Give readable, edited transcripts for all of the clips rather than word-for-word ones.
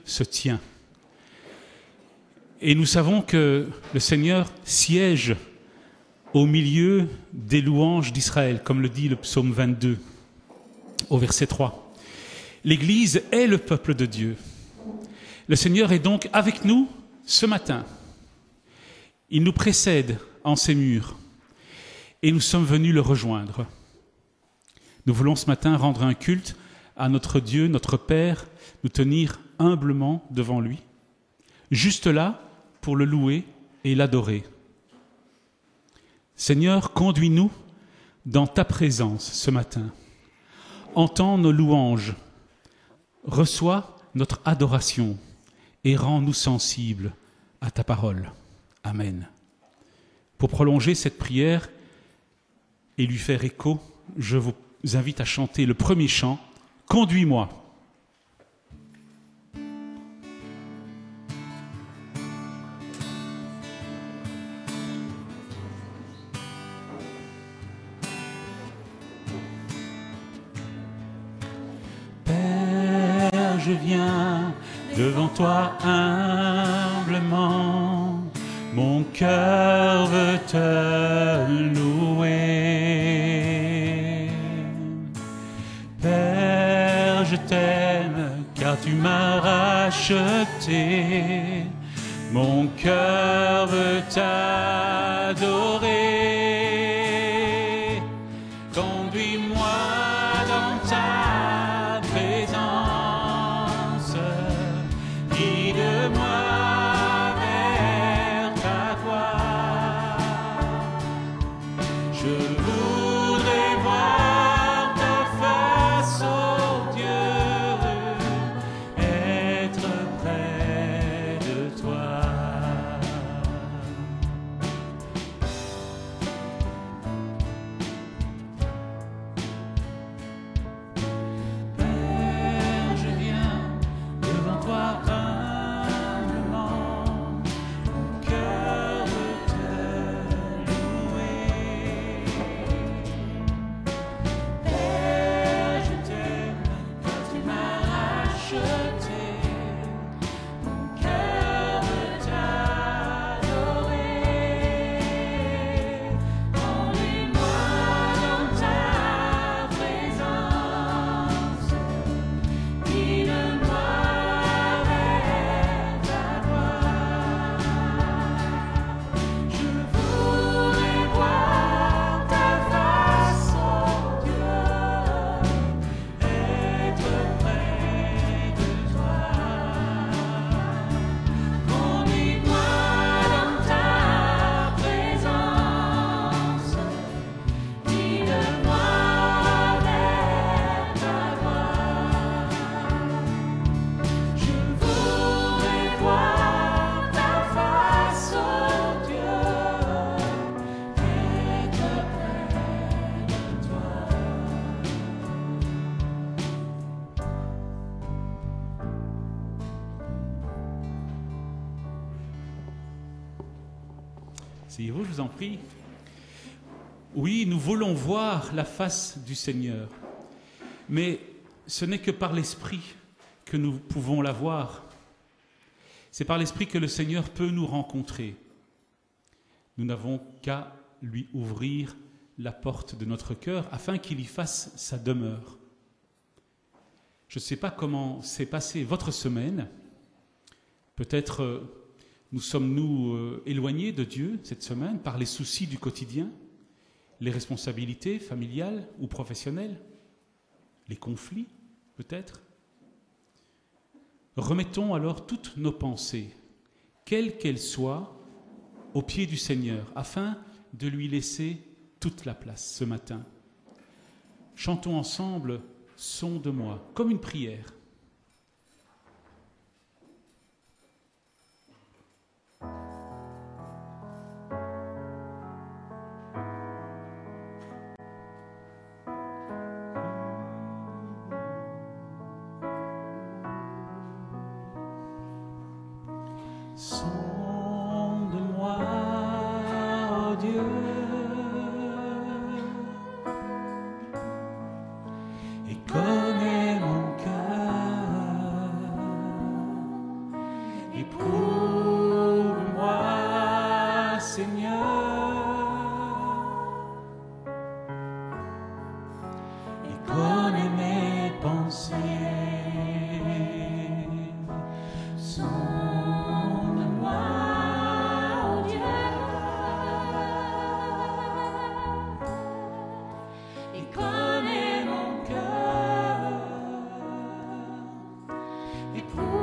se tient. Et nous savons que le Seigneur siège au milieu des louanges d'Israël, comme le dit le psaume 22, au verset 3. L'Église est le peuple de Dieu. Le Seigneur est donc avec nous ce matin. Il nous précède en ses murs et nous sommes venus le rejoindre. Nous voulons ce matin rendre un culte à notre Dieu, notre Père, nous tenir humblement devant lui, juste là pour le louer et l'adorer. Seigneur, conduis-nous dans ta présence ce matin. Entends nos louanges, reçois notre adoration et rends-nous sensibles à ta parole. Amen. Pour prolonger cette prière et lui faire écho, je vous invite à chanter le premier chant, « Conduis-moi ». Père, je viens devant toi humblement, mon cœur veut te louer. Père, je t'aime car tu m'as racheté, mon cœur veut t'adorer. Conduis-moi dans ta présence, guide-moi vers ta gloire. Je voudrais voir ta face, ô Dieu, être près de toi. Père, je viens devant toi humblement, mon cœur veut te louer. Père, je t'aime car tu m'as racheté, mon cœur veut t'adorer. Conduis-moi dans ta présence, guide-moi vers ta gloire. Je voudrais voir ta face, ô Dieu, être près de toi. Conduis-moi dans ta présence, guide-moi vers ta gloire. Je voudrais voir ta face, ô Dieu, être près de toi. Asseyez-vous, je vous en prie. Oui, nous voulons voir la face du Seigneur, mais ce n'est que par l'Esprit que nous pouvons la voir. C'est par l'Esprit que le Seigneur peut nous rencontrer. Nous n'avons qu'à lui ouvrir la porte de notre cœur afin qu'il y fasse sa demeure. Je ne sais pas comment s'est passée votre semaine. Peut-être nous sommes-nous éloignés de Dieu cette semaine par les soucis du quotidien, les responsabilités familiales ou professionnelles, les conflits peut-être. Remettons alors toutes nos pensées, quelles qu'elles soient, aux pieds du Seigneur, afin de lui laisser toute la place ce matin. Chantons ensemble « Sonde-moi » comme une prière. Sonde-moi, ô Dieu, et connais mon cœur. Éprouve-moi, Seigneur, et connais mes pensées. Sonde-moi, ô Dieu, et connais mon cœur. Éprouve-moi,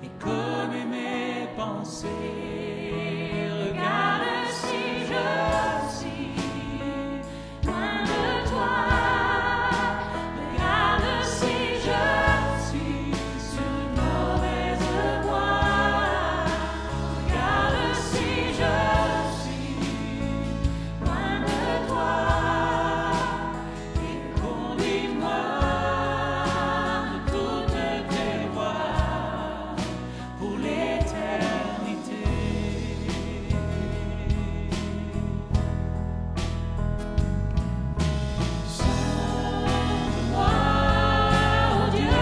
Et connais mes pensées. regarde si je suis loin de toi. Regarde si je suis sur une mauvaise voie. Regarde si je suis loin de toi. Et conduis-moi de toutes tes voies pour l'éternité. Sonde-moi, ô Dieu,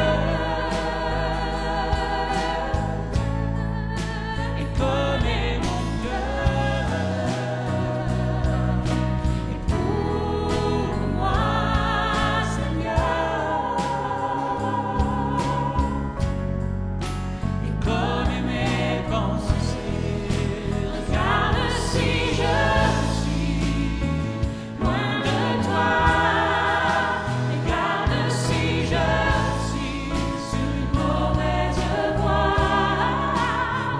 et connais mon cœur. Éprouve-moi, Seigneur, Et connais mes pensées. regarde si je suis loin de toi. Regarde si je suis sur une mauvaise voie.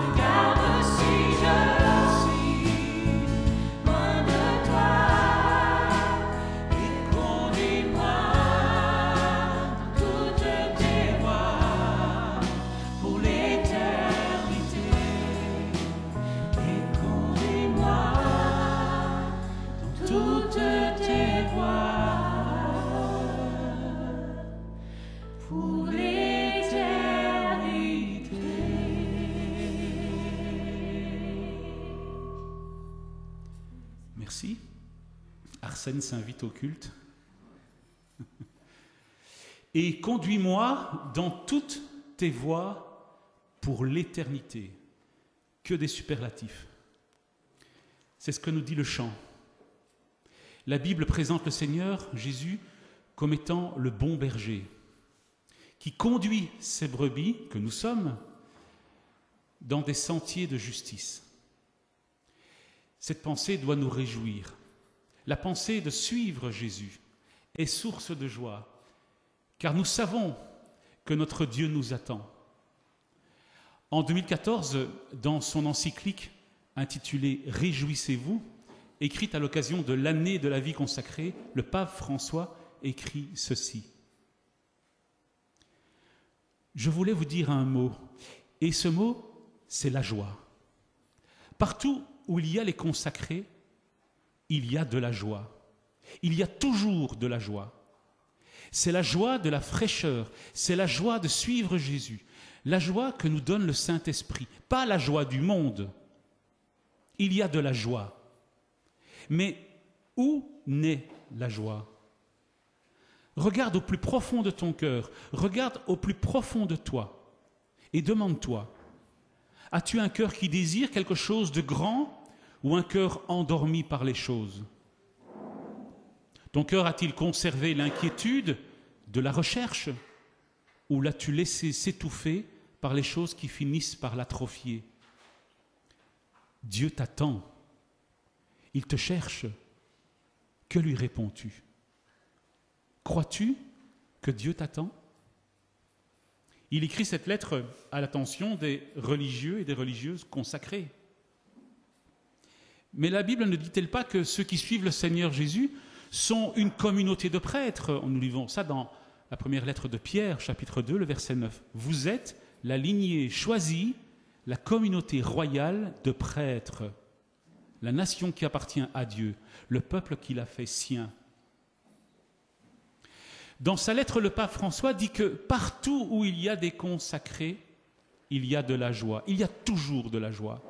Regarde si je suis loin de toi. Et conduis-moi Dans toutes tes voies pour l'éternité. Et conduis-moi dans toutes tes voies pour l'éternité. Merci. Arsène s'invite au culte. Et conduis-moi dans toutes tes voies pour l'éternité. Que des superlatifs. C'est ce que nous dit le chant. La Bible présente le Seigneur, Jésus, comme étant le bon berger, qui conduit ses brebis, que nous sommes, dans des sentiers de justice. Cette pensée doit nous réjouir. La pensée de suivre Jésus est source de joie, car nous savons que notre Dieu nous attend. En 2014, dans son encyclique intitulée « Réjouissez-vous », écrite à l'occasion de l'année de la vie consacrée, le pape François écrit ceci. Je voulais vous dire un mot, et ce mot, c'est la joie. Partout où il y a les consacrés, il y a de la joie. Il y a toujours de la joie. C'est la joie de la fraîcheur, c'est la joie de suivre Jésus, la joie que nous donne le Saint-Esprit, pas la joie du monde. Il y a de la joie. Mais où naît la joie? Regarde au plus profond de ton cœur, regarde au plus profond de toi et demande-toi, as-tu un cœur qui désire quelque chose de grand ou un cœur endormi par les choses? Ton cœur a-t-il conservé l'inquiétude de la recherche ou l'as-tu laissé s'étouffer par les choses qui finissent par l'atrophier? Dieu t'attend. Il te cherche. Que lui réponds-tu? Crois-tu que Dieu t'attend? Il écrit cette lettre à l'attention des religieux et des religieuses consacrés. Mais la Bible ne dit-elle pas que ceux qui suivent le Seigneur Jésus sont une communauté de prêtres? Nous lisons ça dans la première lettre de Pierre, chapitre 2, le verset 9. Vous êtes la lignée choisie, la communauté royale de prêtres, la nation qui appartient à Dieu, le peuple qu'il a fait sien. Dans sa lettre, le pape François dit que partout où il y a des consacrés, il y a de la joie. Il y a toujours de la joie.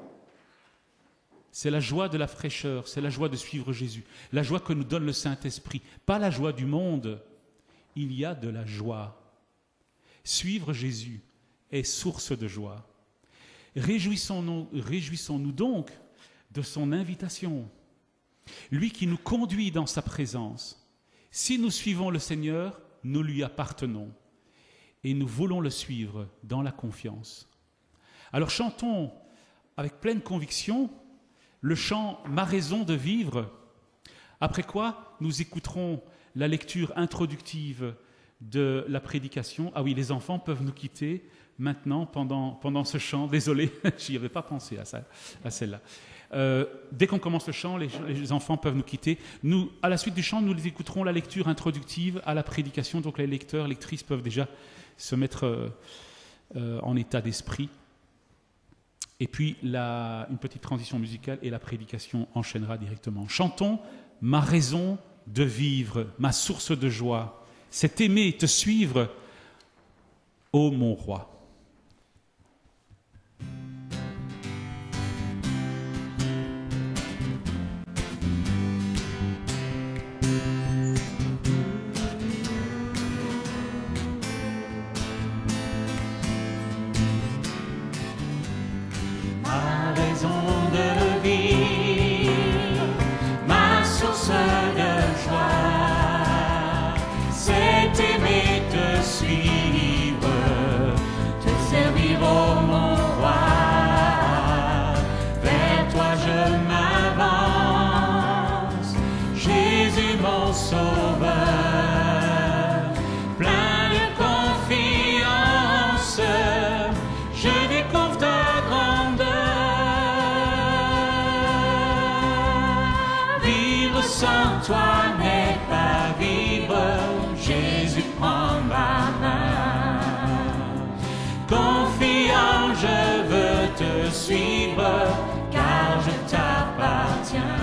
C'est la joie de la fraîcheur, c'est la joie de suivre Jésus, la joie que nous donne le Saint-Esprit, pas la joie du monde. Il y a de la joie. Suivre Jésus est source de joie. Réjouissons-nous donc de son invitation, lui qui nous conduit dans sa présence. Si nous suivons le Seigneur, nous lui appartenons et nous voulons le suivre dans la confiance. Alors chantons avec pleine conviction le chant « Ma raison de vivre », après quoi nous écouterons la lecture introductive de la prédication. Ah oui, les enfants peuvent nous quitter maintenant pendant ce chant. Désolé, j'y avais pas pensé à celle-là. Dès qu'on commence le chant, les enfants peuvent nous quitter. Nous, à la suite du chant, nous les écouterons la lecture introductive à la prédication. Donc les lecteurs, lectrices peuvent déjà se mettre en état d'esprit. Et puis une petite transition musicale et la prédication enchaînera directement. Chantons « Ma raison de vivre, ma source de joie, c'est aimer, te suivre, ô mon roi. » Ma raison de vivre, ma source de joie, c'est aimer te suivre, te servir, ô mon roi. Vers toi je m'avance, Jésus mon sauveur, plein de confiance, je découvre ta grandeur. Vivre sans toi n'est pas vivre, Jésus prend ma main. Confiant, je veux te suivre, car je t'appartiens.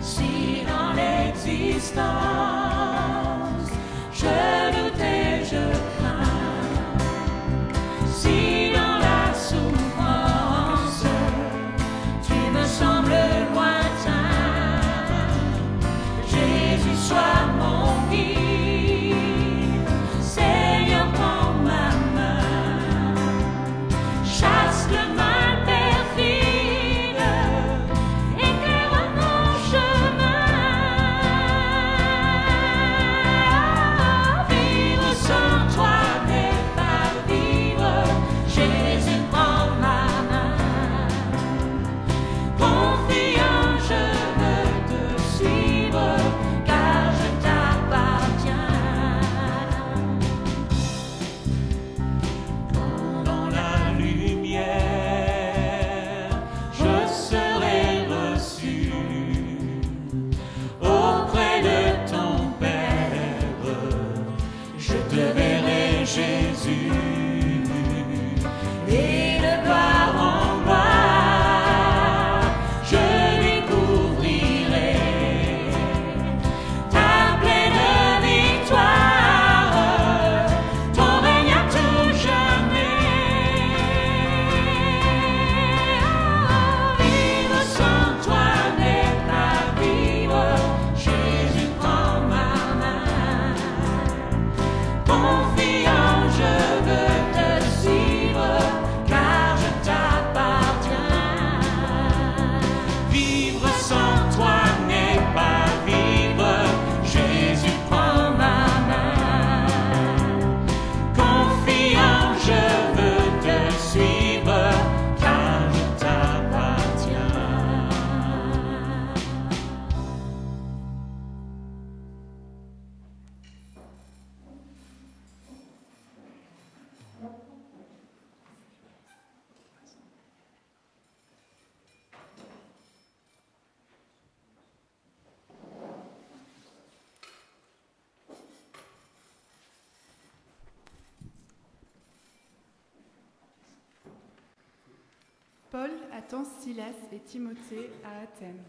Si dans l'existence je doute et je crains, si dans la souffrance tu me sembles lointain, Jésus sois mon guide, Seigneur prends ma main, chasse le mal perfide, éclaire mon chemin. Vivre sans toi n'est pas vivre, Jésus prend ma main. Confiant, je veux te suivre, car je t'appartiens. Quand dans la lumière je serai reçu auprès de ton Père, je te verrai, Jésus, et de gloire en gloire je découvrirai ta pleine victoire, ton règne à tout jamais. Vivre sans toi n'est pas vivre, Jésus prend ma main. Confiant, je veux te suivre, car je t'appartiens. Vivre sans toi n'est pas vivre, Jésus prend ma main. Confiant, je veux te suivre, car je t'appartiens. Paul attend Silas et Timothée à Athènes.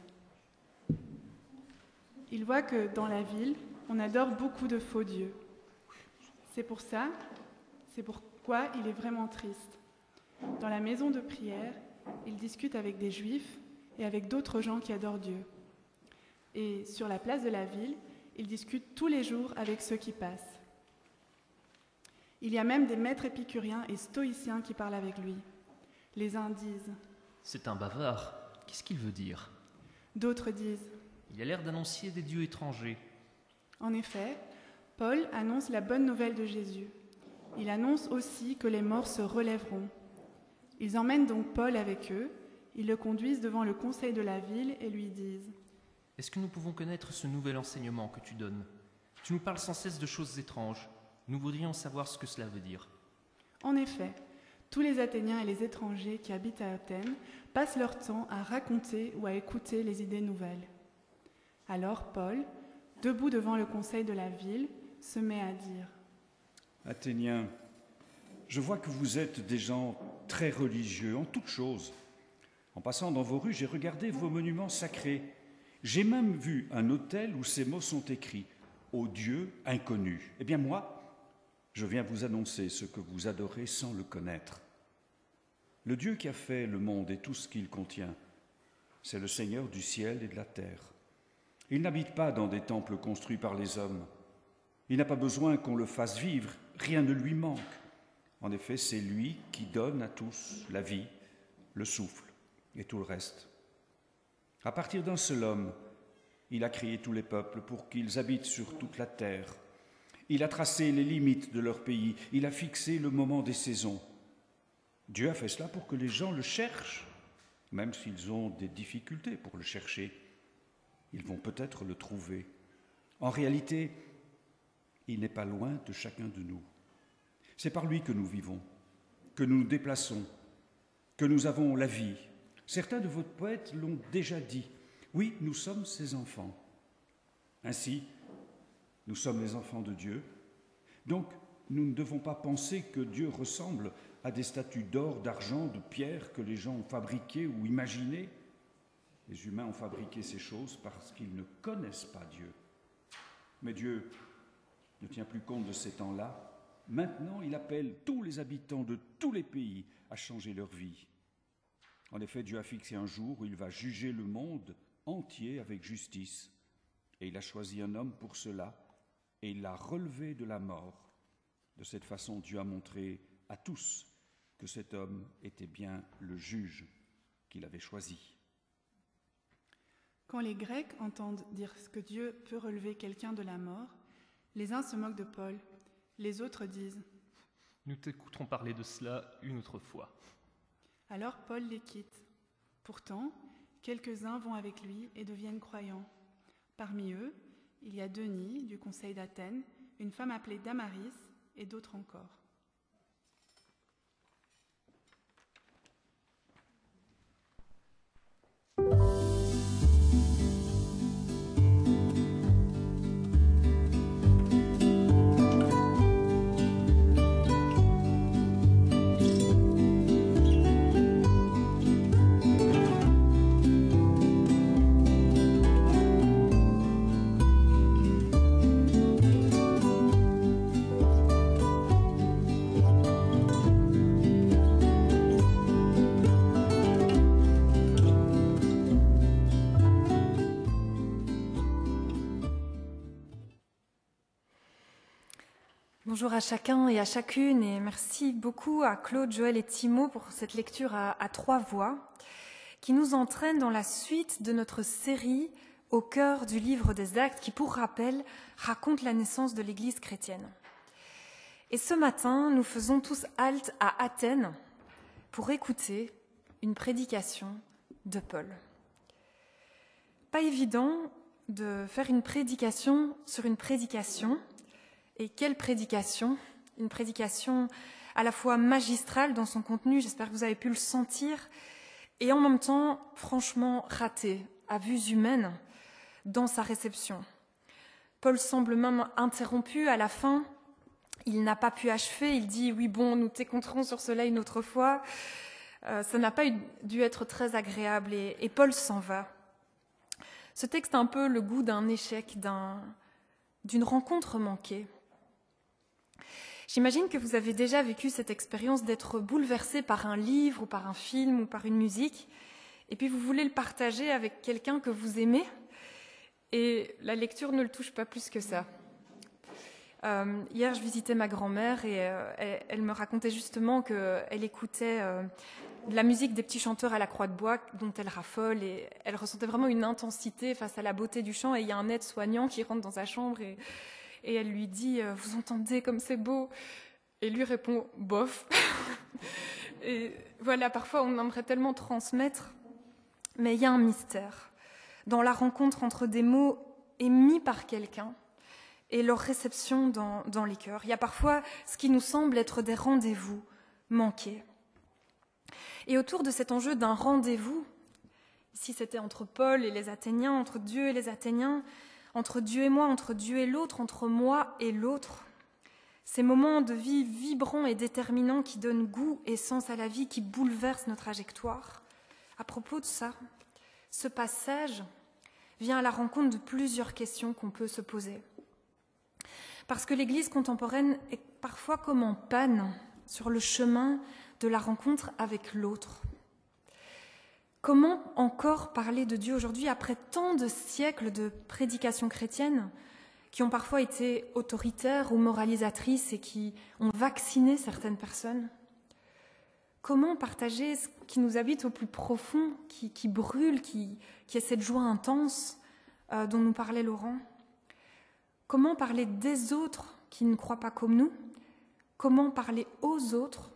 Il voit que dans la ville, on adore beaucoup de faux dieux. C'est pourquoi il est vraiment triste. Dans la maison de prière, il discute avec des Juifs et avec d'autres gens qui adorent Dieu. Et sur la place de la ville, il discute tous les jours avec ceux qui passent. Il y a même des maîtres épicuriens et stoïciens qui parlent avec lui. Les uns disent « C'est un bavard, qu'est-ce qu'il veut dire ?» D'autres disent « Il a l'air d'annoncer des dieux étrangers. » En effet, Paul annonce la bonne nouvelle de Jésus. Il annonce aussi que les morts se relèveront. Ils emmènent donc Paul avec eux, ils le conduisent devant le conseil de la ville et lui disent « Est-ce que nous pouvons connaître ce nouvel enseignement que tu donnes ? Tu nous parles sans cesse de choses étranges. Nous voudrions savoir ce que cela veut dire. » En effet, tous les Athéniens et les étrangers qui habitent à Athènes passent leur temps à raconter ou à écouter les idées nouvelles. Alors Paul, debout devant le conseil de la ville, se met à dire « Athéniens, je vois que vous êtes des gens très religieux en toutes choses. En passant dans vos rues, j'ai regardé vos monuments sacrés. J'ai même vu un autel où ces mots sont écrits « Au Dieu inconnu ». Eh bien moi, je viens vous annoncer ce que vous adorez sans le connaître. Le Dieu qui a fait le monde et tout ce qu'il contient, c'est le Seigneur du ciel et de la terre. Il n'habite pas dans des temples construits par les hommes. Il n'a pas besoin qu'on le fasse vivre, rien ne lui manque. En effet, c'est lui qui donne à tous la vie, le souffle et tout le reste. À partir d'un seul homme, il a créé tous les peuples pour qu'ils habitent sur toute la terre. Il a tracé les limites de leur pays, il a fixé le moment des saisons. Dieu a fait cela pour que les gens le cherchent, même s'ils ont des difficultés pour le chercher. Ils vont peut-être le trouver. En réalité, il n'est pas loin de chacun de nous. C'est par lui que nous vivons, que nous nous déplaçons, que nous avons la vie. Certains de vos poètes l'ont déjà dit. Oui, nous sommes ses enfants. Ainsi, nous sommes les enfants de Dieu. Donc, nous ne devons pas penser que Dieu ressemble à des statues d'or, d'argent, de pierre que les gens ont fabriquées ou imaginées. Les humains ont fabriqué ces choses parce qu'ils ne connaissent pas Dieu. Mais Dieu ne tient plus compte de ces temps-là. Maintenant, il appelle tous les habitants de tous les pays à changer leur vie. En effet, Dieu a fixé un jour où il va juger le monde entier avec justice. Et il a choisi un homme pour cela, et il l'a relevé de la mort. De cette façon, Dieu a montré à tous que cet homme était bien le juge qu'il avait choisi. Quand les Grecs entendent dire que Dieu peut relever quelqu'un de la mort, les uns se moquent de Paul, les autres disent « Nous t'écouterons parler de cela une autre fois. » Alors Paul les quitte. Pourtant, quelques-uns vont avec lui et deviennent croyants. Parmi eux, il y a Denis du conseil d'Athènes, une femme appelée Damaris et d'autres encore. Bonjour à chacun et à chacune et merci beaucoup à Claude, Joël et Thibaut pour cette lecture à trois voix qui nous entraîne dans la suite de notre série au cœur du livre des Actes qui, pour rappel, raconte la naissance de l'Église chrétienne. Et ce matin, nous faisons tous halte à Athènes pour écouter une prédication de Paul. Pas évident de faire une prédication sur une prédication. Et quelle prédication! Une prédication à la fois magistrale dans son contenu, j'espère que vous avez pu le sentir, et en même temps, franchement, ratée, à vues humaines, dans sa réception. Paul semble même interrompu à la fin. Il n'a pas pu achever. Il dit « Oui, bon, nous t'écouterons sur cela une autre fois ». Ça n'a pas dû être très agréable et Paul s'en va. Ce texte a un peu le goût d'un échec, d'une rencontre manquée. J'imagine que vous avez déjà vécu cette expérience d'être bouleversé par un livre ou par un film ou par une musique, et puis vous voulez le partager avec quelqu'un que vous aimez, et la lecture ne le touche pas plus que ça. Hier, je visitais ma grand-mère et elle me racontait justement qu'elle écoutait de la musique des petits chanteurs à la croix de bois dont elle raffole, et elle ressentait vraiment une intensité face à la beauté du chant, et il y a un aide-soignant qui rentre dans sa chambre et elle lui dit « Vous entendez comme c'est beau ?» Et lui répond « Bof ». Et voilà, parfois on aimerait tellement transmettre, mais il y a un mystère dans la rencontre entre des mots émis par quelqu'un et leur réception dans les cœurs. Il y a parfois ce qui nous semble être des rendez-vous manqués. Et autour de cet enjeu d'un rendez-vous, ici c'était entre Paul et les Athéniens, entre Dieu et les Athéniens, entre Dieu et moi, entre Dieu et l'autre, entre moi et l'autre, ces moments de vie vibrants et déterminants qui donnent goût et sens à la vie, qui bouleversent nos trajectoires. À propos de ça, ce passage vient à la rencontre de plusieurs questions qu'on peut se poser. Parce que l'Église contemporaine est parfois comme en panne sur le chemin de la rencontre avec l'autre. Comment encore parler de Dieu aujourd'hui après tant de siècles de prédications chrétiennes qui ont parfois été autoritaires ou moralisatrices et qui ont vacciné certaines personnes? Comment partager ce qui nous habite au plus profond, qui brûle, qui est cette joie intense dont nous parlait Laurent? Comment parler des autres qui ne croient pas comme nous? Comment parler aux autres?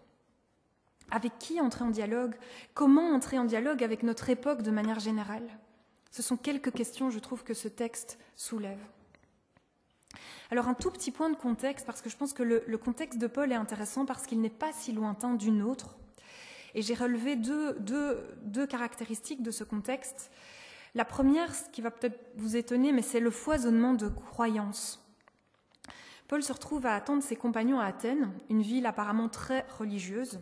Avec qui entrer en dialogue? Comment entrer en dialogue avec notre époque de manière générale? Ce sont quelques questions, je trouve, que ce texte soulève. Alors un tout petit point de contexte, parce que je pense que le contexte de Paul est intéressant parce qu'il n'est pas si lointain du nôtre. Et j'ai relevé deux caractéristiques de ce contexte. La première, ce qui va peut-être vous étonner, mais c'est le foisonnement de croyances. Paul se retrouve à attendre ses compagnons à Athènes, une ville apparemment très religieuse.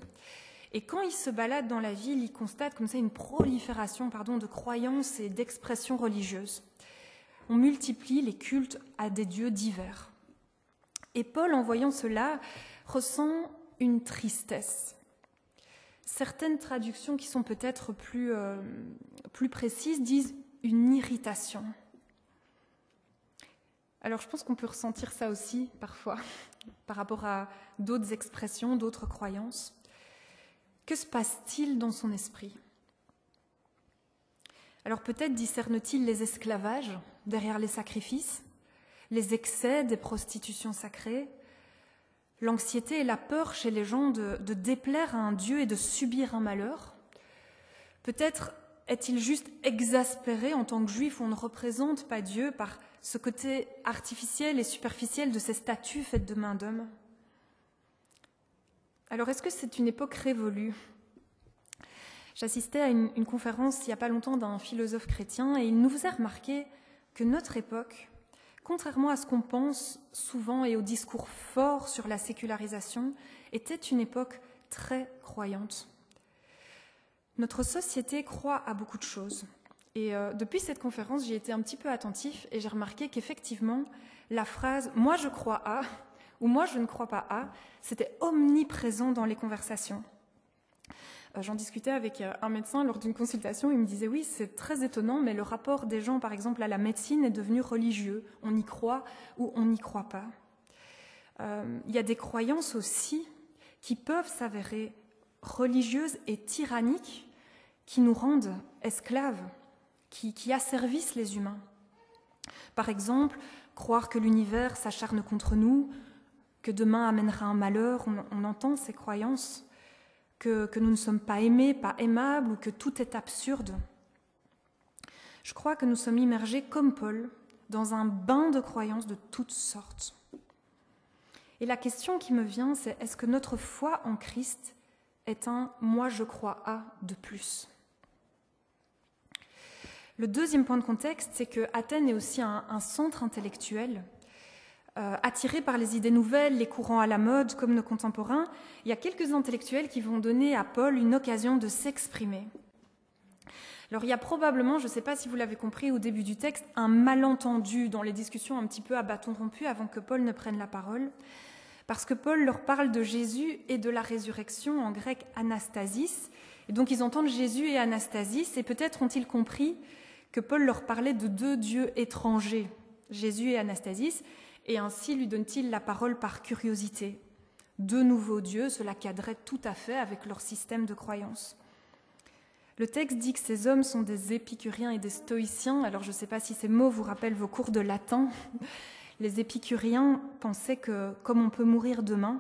Et quand il se balade dans la ville, il constate comme ça une prolifération de croyances et d'expressions religieuses. On multiplie les cultes à des dieux divers. Et Paul, en voyant cela, ressent une tristesse. Certaines traductions qui sont peut-être plus précises disent une irritation. Alors je pense qu'on peut ressentir ça aussi parfois par rapport à d'autres expressions, d'autres croyances. Que se passe-t-il dans son esprit? Alors peut-être discerne-t-il les esclavages derrière les sacrifices, les excès des prostitutions sacrées, l'anxiété et la peur chez les gens de déplaire à un Dieu et de subir un malheur. Peut-être est-il juste exaspéré en tant que juif où on ne représente pas Dieu par ce côté artificiel et superficiel de ces statues faites de main d'homme. Alors est-ce que c'est une époque révolue? J'assistais à une conférence il n'y a pas longtemps d'un philosophe chrétien et il nous faisait remarquer que notre époque, contrairement à ce qu'on pense souvent et aux discours forts sur la sécularisation, était une époque très croyante. Notre société croit à beaucoup de choses. Et depuis cette conférence, j'ai été un petit peu attentif et j'ai remarqué qu'effectivement, la phrase « moi je crois à » ou « moi je ne crois pas à » c'était omniprésent dans les conversations. J'en discutais avec un médecin lors d'une consultation, il me disait « oui, c'est très étonnant, mais le rapport des gens, par exemple, à la médecine est devenu religieux. On y croit ou on n'y croit pas. » Il y a des croyances aussi qui peuvent s'avérer religieuses et tyranniques, qui nous rendent esclaves, qui asservissent les humains. Par exemple, croire que l'univers s'acharne contre nous, que demain amènera un malheur, on entend ces croyances, que nous ne sommes pas aimés, pas aimables, ou que tout est absurde. Je crois que nous sommes immergés, comme Paul, dans un bain de croyances de toutes sortes. Et la question qui me vient, c'est est-ce que notre foi en Christ est un « moi je crois à » de plus? Le deuxième point de contexte, c'est que Athènes est aussi un centre intellectuel. Attiré par les idées nouvelles, les courants à la mode, comme nos contemporains, il y a quelques intellectuels qui vont donner à Paul une occasion de s'exprimer. Alors il y a probablement, je ne sais pas si vous l'avez compris au début du texte, un malentendu dans les discussions un petit peu à bâton rompu avant que Paul ne prenne la parole. parce que Paul leur parle de Jésus et de la résurrection, en grec anastasis. Et donc ils entendent Jésus et anastasis, et peut-être ont-ils compris que Paul leur parlait de deux dieux étrangers, Jésus et anastasis, et ainsi lui donne-t-il la parole par curiosité. Deux nouveaux dieux, cela cadrait tout à fait avec leur système de croyance. Le texte dit que ces hommes sont des épicuriens et des stoïciens. Alors je ne sais pas si ces mots vous rappellent vos cours de latin. Les épicuriens pensaient que, comme on peut mourir demain,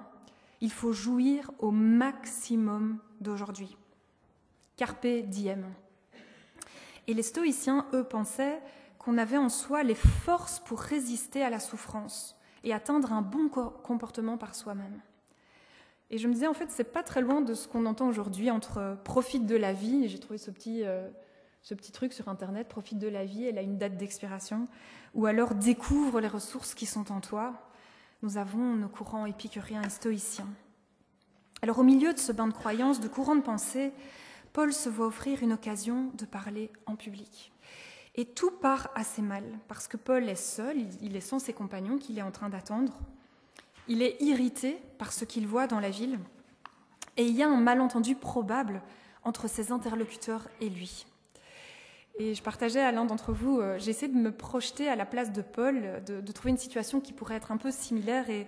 il faut jouir au maximum d'aujourd'hui. Carpe diem. Et les stoïciens, eux, pensaient qu'on avait en soi les forces pour résister à la souffrance et atteindre un bon comportement par soi-même. Et je me disais, en fait, c'est pas très loin de ce qu'on entend aujourd'hui entre profite de la vie, et j'ai trouvé ce petit truc sur Internet, profite de la vie, elle a une date d'expiration, ou alors découvre les ressources qui sont en toi. Nous avons nos courants épicuriens et stoïciens. Alors au milieu de ce bain de croyances, de courants de pensée, Paul se voit offrir une occasion de parler en public. Et tout part assez mal, parce que Paul est seul, il est sans ses compagnons qu'il est en train d'attendre. Il est irrité par ce qu'il voit dans la ville, et il y a un malentendu probable entre ses interlocuteurs et lui. Et je partageais à l'un d'entre vous, j'essaie de me projeter à la place de Paul, de trouver une situation qui pourrait être un peu similaire, et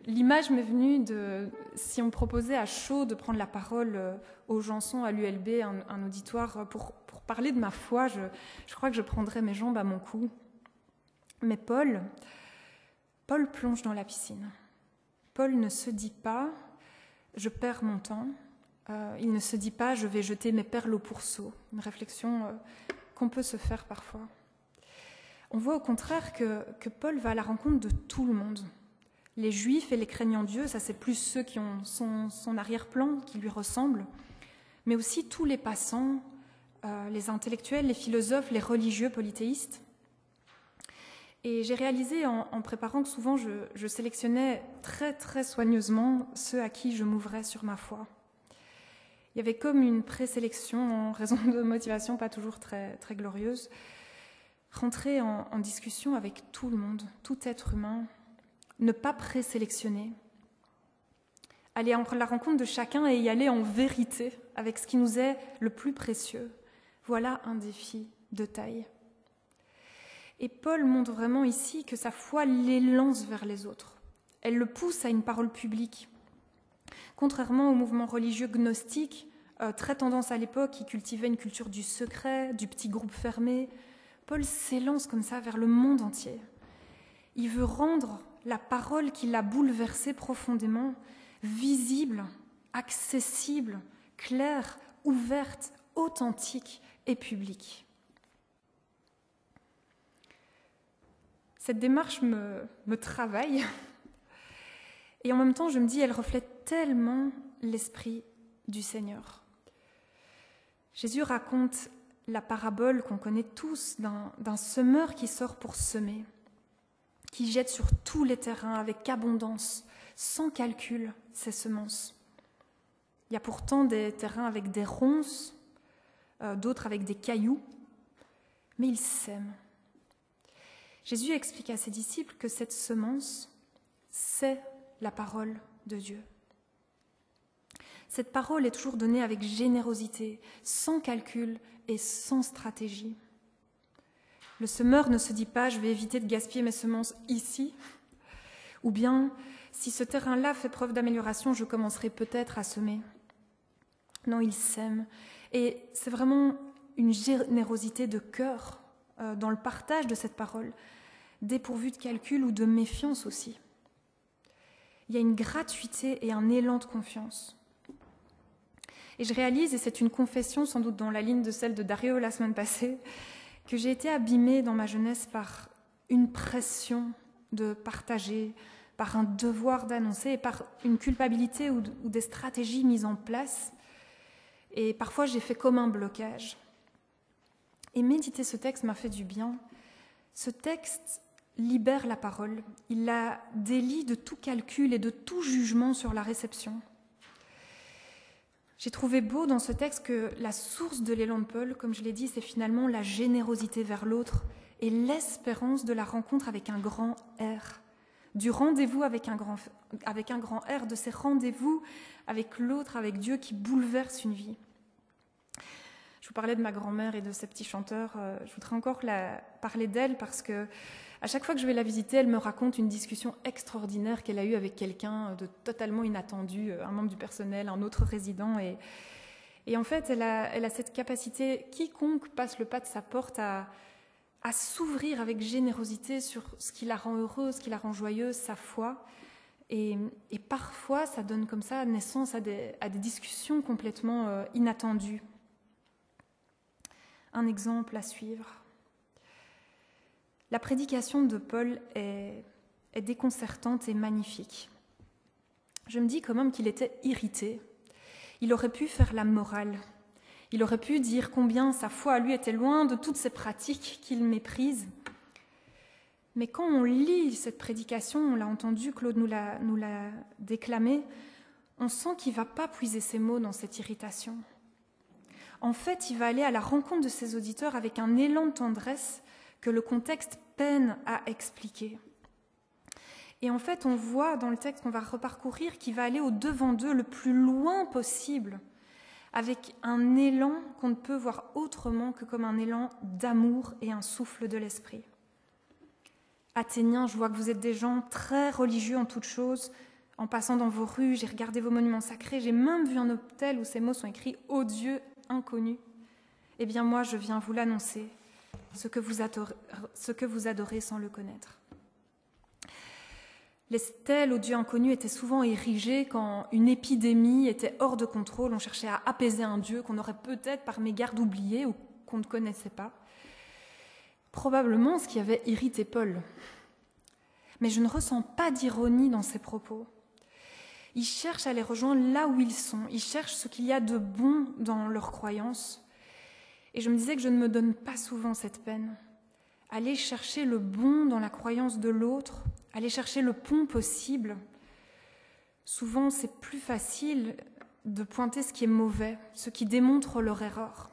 l'image m'est venue de si on proposait à chaud de prendre la parole aux Janson, à l'ULB, un auditoire, pour parler de ma foi, je crois que je prendrais mes jambes à mon cou. Mais Paul plonge dans la piscine. Paul ne se dit pas « je perds mon temps », il ne se dit pas « je vais jeter mes perles au pourceau », une réflexion qu'on peut se faire parfois. On voit au contraire que Paul va à la rencontre de tout le monde. Les Juifs et les craignants Dieu, ça c'est plus ceux qui ont son arrière-plan, qui lui ressemblent, mais aussi tous les passants, les intellectuels, les philosophes, les religieux polythéistes. Et j'ai réalisé en préparant que souvent je sélectionnais très très soigneusement ceux à qui je m'ouvrais sur ma foi. Il y avait comme une présélection en raison de motivations pas toujours très, très glorieuses. Rentrer en discussion avec tout le monde, tout être humain, ne pas présélectionner. Aller à la rencontre de chacun et y aller en vérité avec ce qui nous est le plus précieux. Voilà un défi de taille. Et Paul montre vraiment ici que sa foi l'élance vers les autres. Elle le pousse à une parole publique. Contrairement au mouvement religieux gnostique, très tendance à l'époque, qui cultivait une culture du secret, du petit groupe fermé, Paul s'élance comme ça vers le monde entier. Il veut rendre la parole qui l'a bouleversé profondément visible, accessible, claire, ouverte, authentique et publique. Cette démarche me travaille et en même temps je me dis elle reflète tellement l'esprit du Seigneur. Jésus raconte la parabole qu'on connaît tous d'un semeur qui sort pour semer, qui jette sur tous les terrains avec abondance, sans calcul, ses semences. Il y a pourtant des terrains avec des ronces, d'autres avec des cailloux, mais il sème. Jésus explique à ses disciples que cette semence, c'est la parole de Dieu. Cette parole est toujours donnée avec générosité, sans calcul et sans stratégie. Le semeur ne se dit pas « je vais éviter de gaspiller mes semences ici » ou bien « si ce terrain-là fait preuve d'amélioration, je commencerai peut-être à semer ». Non, il sème. Et c'est vraiment une générosité de cœur dans le partage de cette parole, dépourvue de calcul ou de méfiance aussi. Il y a une gratuité et un élan de confiance. Et je réalise, et c'est une confession sans doute dans la ligne de celle de Dario la semaine passée, que j'ai été abîmée dans ma jeunesse par une pression de partager, par un devoir d'annoncer et par une culpabilité ou des stratégies mises en place. Et parfois j'ai fait comme un blocage. Et méditer ce texte m'a fait du bien. Ce texte libère la parole, il la délie de tout calcul et de tout jugement sur la réception. J'ai trouvé beau dans ce texte que la source de l'élan de Paul, comme je l'ai dit, c'est finalement la générosité vers l'autre et l'espérance de la rencontre avec un grand R, du rendez-vous avec un grand R, de ces rendez-vous avec l'autre, avec Dieu qui bouleverse une vie. Je vous parlais de ma grand-mère et de ces petits chanteurs. Je voudrais encore parler d'elle parce que à chaque fois que je vais la visiter, elle me raconte une discussion extraordinaire qu'elle a eue avec quelqu'un de totalement inattendu, un membre du personnel, un autre résident. Et en fait, elle a cette capacité, quiconque passe le pas de sa porte, à s'ouvrir avec générosité sur ce qui la rend heureuse, ce qui la rend joyeuse, sa foi. Et parfois, ça donne comme ça naissance à des discussions complètement inattendues. Un exemple à suivre. La prédication de Paul est déconcertante et magnifique. Je me dis quand même qu'il était irrité. Il aurait pu faire la morale. Il aurait pu dire combien sa foi à lui était loin de toutes ces pratiques qu'il méprise. Mais quand on lit cette prédication, on l'a entendu, Claude nous l'a déclamé, on sent qu'il ne va pas puiser ses mots dans cette irritation. En fait, il va aller à la rencontre de ses auditeurs avec un élan de tendresse que le contexte peine à expliquer. Et en fait, on voit dans le texte qu'on va reparcourir qu'il va aller au-devant d'eux le plus loin possible, avec un élan qu'on ne peut voir autrement que comme un élan d'amour et un souffle de l'esprit. Athéniens, je vois que vous êtes des gens très religieux en toutes choses. En passant dans vos rues, j'ai regardé vos monuments sacrés, j'ai même vu un autel où ces mots sont écrits « Ô Dieu inconnu ». Eh bien moi, je viens vous l'annoncer, ce que vous adorez sans le connaître. Les stèles au Dieu inconnu étaient souvent érigées quand une épidémie était hors de contrôle. On cherchait à apaiser un Dieu qu'on aurait peut-être par mégarde oublié ou qu'on ne connaissait pas. Probablement ce qui avait irrité Paul. Mais je ne ressens pas d'ironie dans ses propos. Il cherche à les rejoindre là où ils sont. Il cherche ce qu'il y a de bon dans leur croyance. Et je me disais que je ne me donne pas souvent cette peine. Aller chercher le bon dans la croyance de l'autre, aller chercher le pont possible. Souvent, c'est plus facile de pointer ce qui est mauvais, ce qui démontre leur erreur.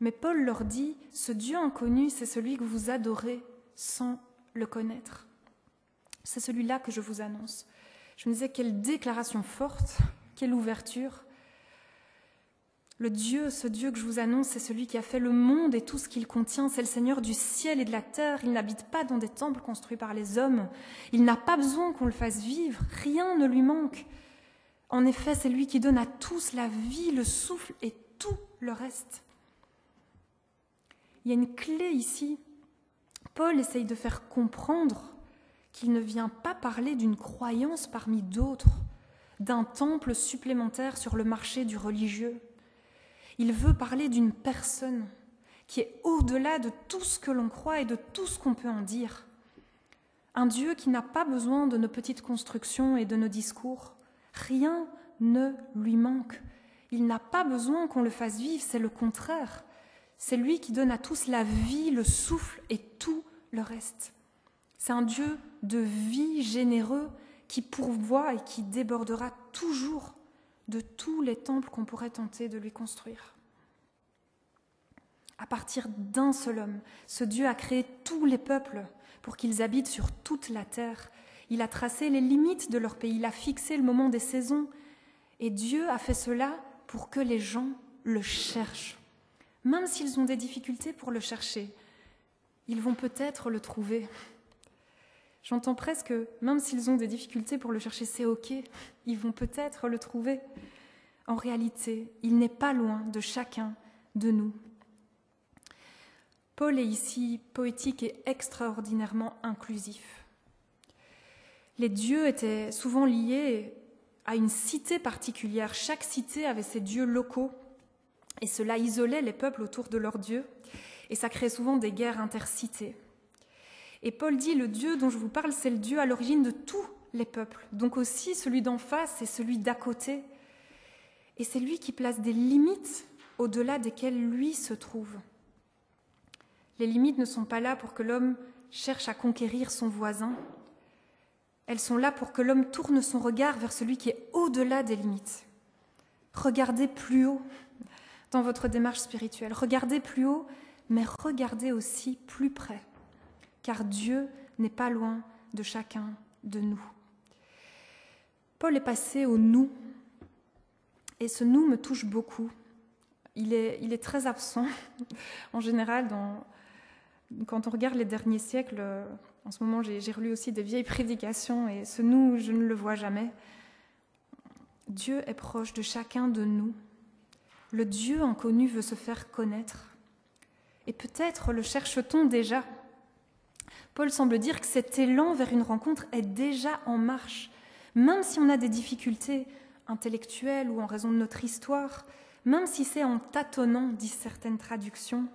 Mais Paul leur dit, ce Dieu inconnu, c'est celui que vous adorez sans le connaître. C'est celui-là que je vous annonce. Je me disais, quelle déclaration forte, quelle ouverture. Ce Dieu que je vous annonce, c'est celui qui a fait le monde et tout ce qu'il contient. C'est le Seigneur du ciel et de la terre. Il n'habite pas dans des temples construits par les hommes. Il n'a pas besoin qu'on le fasse vivre. Rien ne lui manque. En effet, c'est lui qui donne à tous la vie, le souffle et tout le reste. Il y a une clé ici. Paul essaye de faire comprendre qu'il ne vient pas parler d'une croyance parmi d'autres, d'un temple supplémentaire sur le marché du religieux. Il veut parler d'une personne qui est au-delà de tout ce que l'on croit et de tout ce qu'on peut en dire. Un Dieu qui n'a pas besoin de nos petites constructions et de nos discours. Rien ne lui manque. Il n'a pas besoin qu'on le fasse vivre, c'est le contraire. C'est lui qui donne à tous la vie, le souffle et tout le reste. C'est un Dieu de vie généreux qui pourvoit et qui débordera toujours de tous les temples qu'on pourrait tenter de lui construire. À partir d'un seul homme, ce Dieu a créé tous les peuples pour qu'ils habitent sur toute la terre. Il a tracé les limites de leur pays, il a fixé le moment des saisons. Et Dieu a fait cela pour que les gens le cherchent. Même s'ils ont des difficultés pour le chercher, ils vont peut-être le trouver. J'entends presque, même s'ils ont des difficultés pour le chercher, c'est ok, ils vont peut-être le trouver. En réalité, il n'est pas loin de chacun de nous. Paul est ici poétique et extraordinairement inclusif. Les dieux étaient souvent liés à une cité particulière. Chaque cité avait ses dieux locaux, et cela isolait les peuples autour de leurs dieux, et ça créait souvent des guerres intercités. Et Paul dit, le Dieu dont je vous parle, c'est le Dieu à l'origine de tous les peuples, donc aussi celui d'en face et celui d'à côté. Et c'est lui qui place des limites au-delà desquelles lui se trouve. Les limites ne sont pas là pour que l'homme cherche à conquérir son voisin. Elles sont là pour que l'homme tourne son regard vers celui qui est au-delà des limites. Regardez plus haut dans votre démarche spirituelle. Regardez plus haut, mais regardez aussi plus près. Car Dieu n'est pas loin de chacun de nous. Paul est passé au « nous », et ce « nous » me touche beaucoup. Il est très absent, en général, quand on regarde les derniers siècles. En ce moment, j'ai relu aussi des vieilles prédications, et ce « nous », je ne le vois jamais. Dieu est proche de chacun de nous. Le Dieu inconnu veut se faire connaître. Et peut-être le cherche-t-on déjà. Paul semble dire que cet élan vers une rencontre est déjà en marche. Même si on a des difficultés intellectuelles ou en raison de notre histoire, même si c'est en tâtonnant, disent certaines traductions,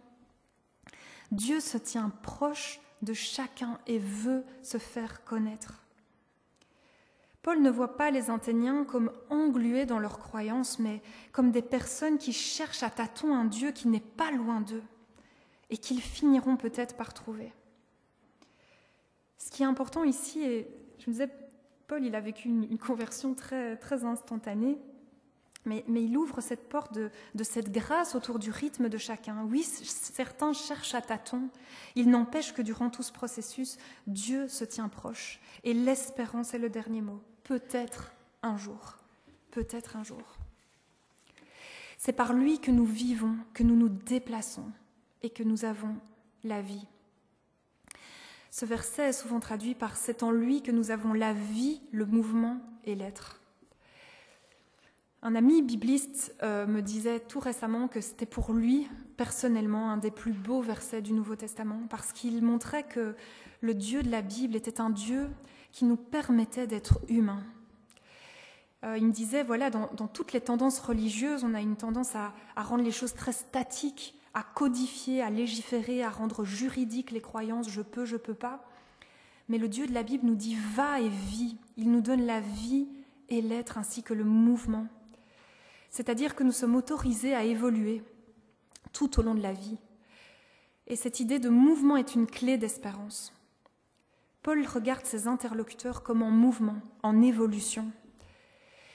Dieu se tient proche de chacun et veut se faire connaître. Paul ne voit pas les Athéniens comme englués dans leurs croyances, mais comme des personnes qui cherchent à tâtons un Dieu qui n'est pas loin d'eux et qu'ils finiront peut-être par trouver. Ce qui est important ici, et je me disais, Paul il a vécu une conversion très, très instantanée, mais il ouvre cette porte de cette grâce autour du rythme de chacun. Oui, certains cherchent à tâtons, il n'empêche que durant tout ce processus, Dieu se tient proche et l'espérance est le dernier mot. Peut-être un jour, peut-être un jour. C'est par lui que nous vivons, que nous nous déplaçons et que nous avons la vie. Ce verset est souvent traduit par « c'est en lui que nous avons la vie, le mouvement et l'être ». Un ami bibliste me disait tout récemment que c'était pour lui, personnellement, un des plus beaux versets du Nouveau Testament, parce qu'il montrait que le Dieu de la Bible était un Dieu qui nous permettait d'être humains. Il me disait, voilà, dans toutes les tendances religieuses, on a une tendance à rendre les choses très statiques, à codifier, à légiférer, à rendre juridiques les croyances, je peux pas. Mais le Dieu de la Bible nous dit « va et vis ». Il nous donne la vie et l'être ainsi que le mouvement. C'est-à-dire que nous sommes autorisés à évoluer tout au long de la vie. Et cette idée de mouvement est une clé d'espérance. Paul regarde ses interlocuteurs comme en mouvement, en évolution.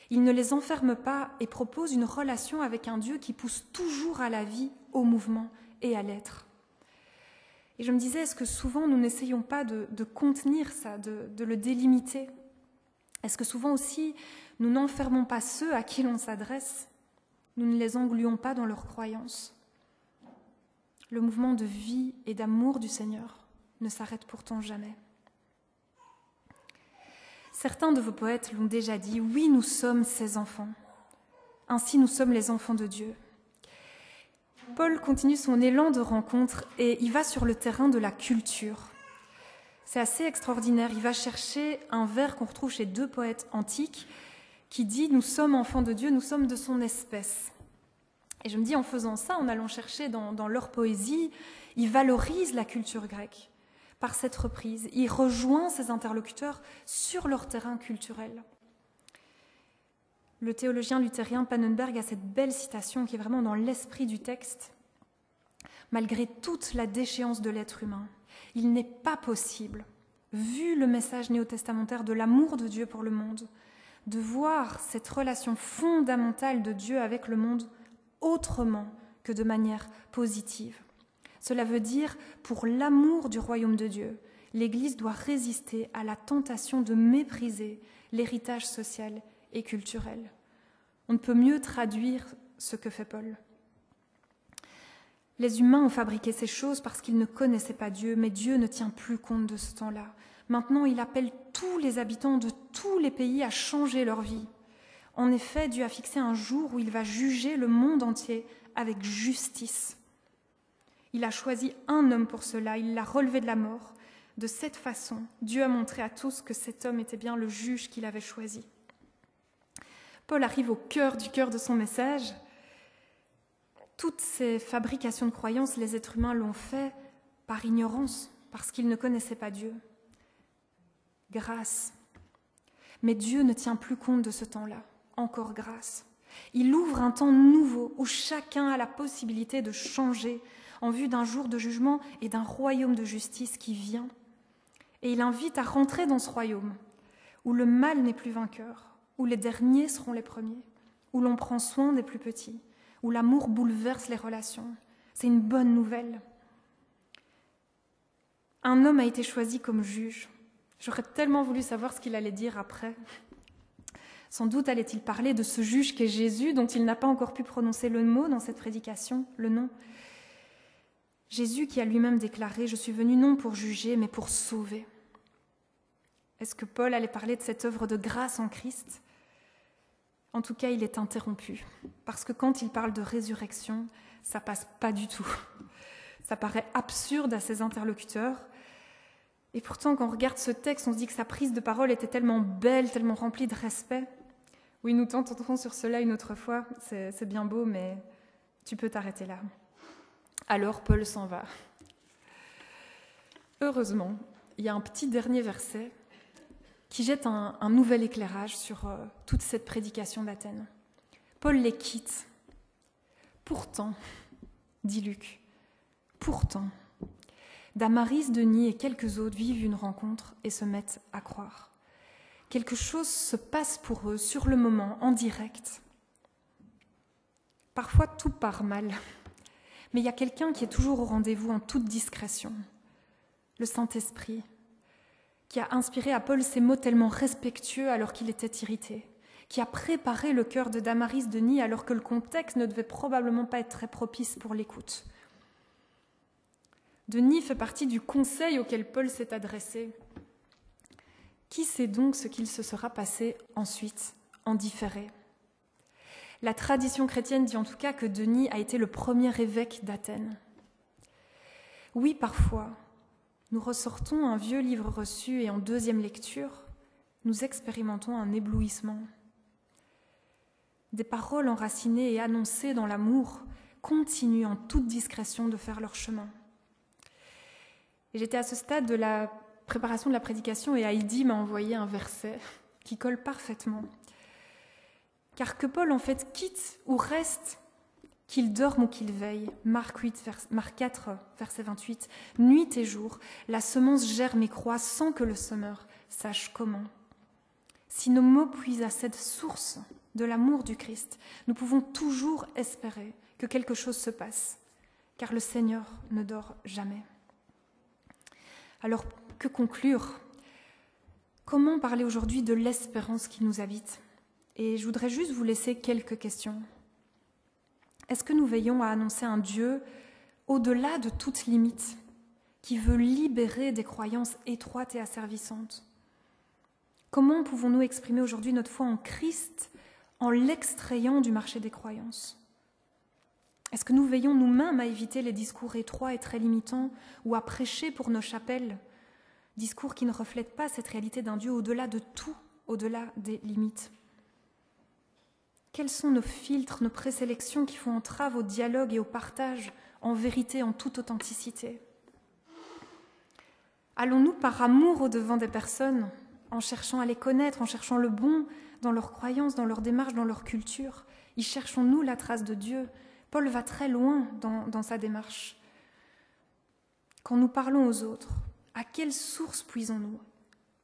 Il ne les enferme pas et propose une relation avec un Dieu qui pousse toujours à la vie, au mouvement et à l'être. Et je me disais, est-ce que souvent nous n'essayons pas de contenir ça, de le délimiter ? Est-ce que souvent aussi nous n'enfermons pas ceux à qui l'on s'adresse ? Nous ne les engluons pas dans leurs croyances ? Le mouvement de vie et d'amour du Seigneur ne s'arrête pourtant jamais. Certains de vos poètes l'ont déjà dit, oui, nous sommes ses enfants. Ainsi, nous sommes les enfants de Dieu. Paul continue son élan de rencontre et il va sur le terrain de la culture. C'est assez extraordinaire. Il va chercher un vers qu'on retrouve chez deux poètes antiques qui dit « Nous sommes enfants de Dieu, nous sommes de son espèce ». Et je me dis, en faisant ça, en allant chercher dans leur poésie, il valorise la culture grecque. Par cette reprise, il rejoint ses interlocuteurs sur leur terrain culturel. Le théologien luthérien Pannenberg a cette belle citation qui est vraiment dans l'esprit du texte. Malgré toute la déchéance de l'être humain, il n'est pas possible, vu le message néo-testamentaire de l'amour de Dieu pour le monde, de voir cette relation fondamentale de Dieu avec le monde autrement que de manière positive. Cela veut dire, pour l'amour du royaume de Dieu, l'Église doit résister à la tentation de mépriser l'héritage social et culturel. On ne peut mieux traduire ce que fait Paul. Les humains ont fabriqué ces choses parce qu'ils ne connaissaient pas Dieu, mais Dieu ne tient plus compte de ce temps-là. Maintenant, il appelle tous les habitants de tous les pays à changer leur vie. En effet, Dieu a fixé un jour où il va juger le monde entier avec justice. Il a choisi un homme pour cela, il l'a relevé de la mort. De cette façon, Dieu a montré à tous que cet homme était bien le juge qu'il avait choisi. Paul arrive au cœur du cœur de son message. Toutes ces fabrications de croyances, les êtres humains l'ont fait par ignorance, parce qu'ils ne connaissaient pas Dieu. Grâce. Mais Dieu ne tient plus compte de ce temps-là. Encore grâce. Il ouvre un temps nouveau où chacun a la possibilité de changer en vue d'un jour de jugement et d'un royaume de justice qui vient. Et il invite à rentrer dans ce royaume où le mal n'est plus vainqueur, où les derniers seront les premiers, où l'on prend soin des plus petits, où l'amour bouleverse les relations. C'est une bonne nouvelle. Un homme a été choisi comme juge J'aurais tellement voulu savoir ce qu'il allait dire après. Sans doute allait-il parler de ce juge qu'est Jésus, dont il n'a pas encore pu prononcer le mot dans cette prédication, le nom. Jésus qui a lui-même déclaré « Je suis venu non pour juger, mais pour sauver ». Est-ce que Paul allait parler de cette œuvre de grâce en Christ ? En tout cas, il est interrompu, parce que quand il parle de résurrection, ça passe pas du tout. Ça paraît absurde à ses interlocuteurs. Et pourtant, quand on regarde ce texte, on se dit que sa prise de parole était tellement belle, tellement remplie de respect. Oui, nous tenterons sur cela une autre fois, c'est bien beau, mais tu peux t'arrêter là. Alors Paul s'en va. Heureusement, il y a un petit dernier verset qui jette un nouvel éclairage sur toute cette prédication d'Athènes. Paul les quitte. Pourtant, dit Luc, pourtant, Damaris, Denis et quelques autres vivent une rencontre et se mettent à croire. Quelque chose se passe pour eux sur le moment, en direct. Parfois, tout part mal. Mais il y a quelqu'un qui est toujours au rendez-vous en toute discrétion. Le Saint-Esprit, qui a inspiré à Paul ces mots tellement respectueux alors qu'il était irrité, qui a préparé le cœur de Damaris, Denis alors que le contexte ne devait probablement pas être très propice pour l'écoute. Denis fait partie du conseil auquel Paul s'est adressé. Qui sait donc ce qu'il se sera passé ensuite, en différé ? La tradition chrétienne dit en tout cas que Denis a été le premier évêque d'Athènes. Oui, parfois, nous ressortons un vieux livre reçu et en deuxième lecture, nous expérimentons un éblouissement. Des paroles enracinées et annoncées dans l'amour continuent en toute discrétion de faire leur chemin. Et j'étais à ce stade de la préparation de la prédication et Heidi m'a envoyé un verset qui colle parfaitement. Car que Paul en fait quitte ou reste, qu'il dorme ou qu'il veille, Marc 4, verset 28, nuit et jour, la semence germe et croît sans que le semeur sache comment. Si nos mots puisent à cette source de l'amour du Christ, nous pouvons toujours espérer que quelque chose se passe, car le Seigneur ne dort jamais. Alors, que conclure ? Comment parler aujourd'hui de l'espérance qui nous habite ? Et je voudrais juste vous laisser quelques questions. Est-ce que nous veillons à annoncer un Dieu au-delà de toute limite, qui veut libérer des croyances étroites et asservissantes ? Comment pouvons-nous exprimer aujourd'hui notre foi en Christ en l'extrayant du marché des croyances ? Est-ce que nous veillons nous-mêmes à éviter les discours étroits et très limitants ou à prêcher pour nos chapelles, discours qui ne reflètent pas cette réalité d'un Dieu au-delà de tout, au-delà des limites ? Quels sont nos filtres, nos présélections qui font entrave au dialogue et au partage en vérité, en toute authenticité ? Allons-nous par amour au-devant des personnes, en cherchant à les connaître, en cherchant le bon dans leurs croyances, dans leur démarche, dans leur culture ? Y cherchons-nous la trace de Dieu ? Paul va très loin dans sa démarche. Quand nous parlons aux autres, à quelle source puisons-nous ?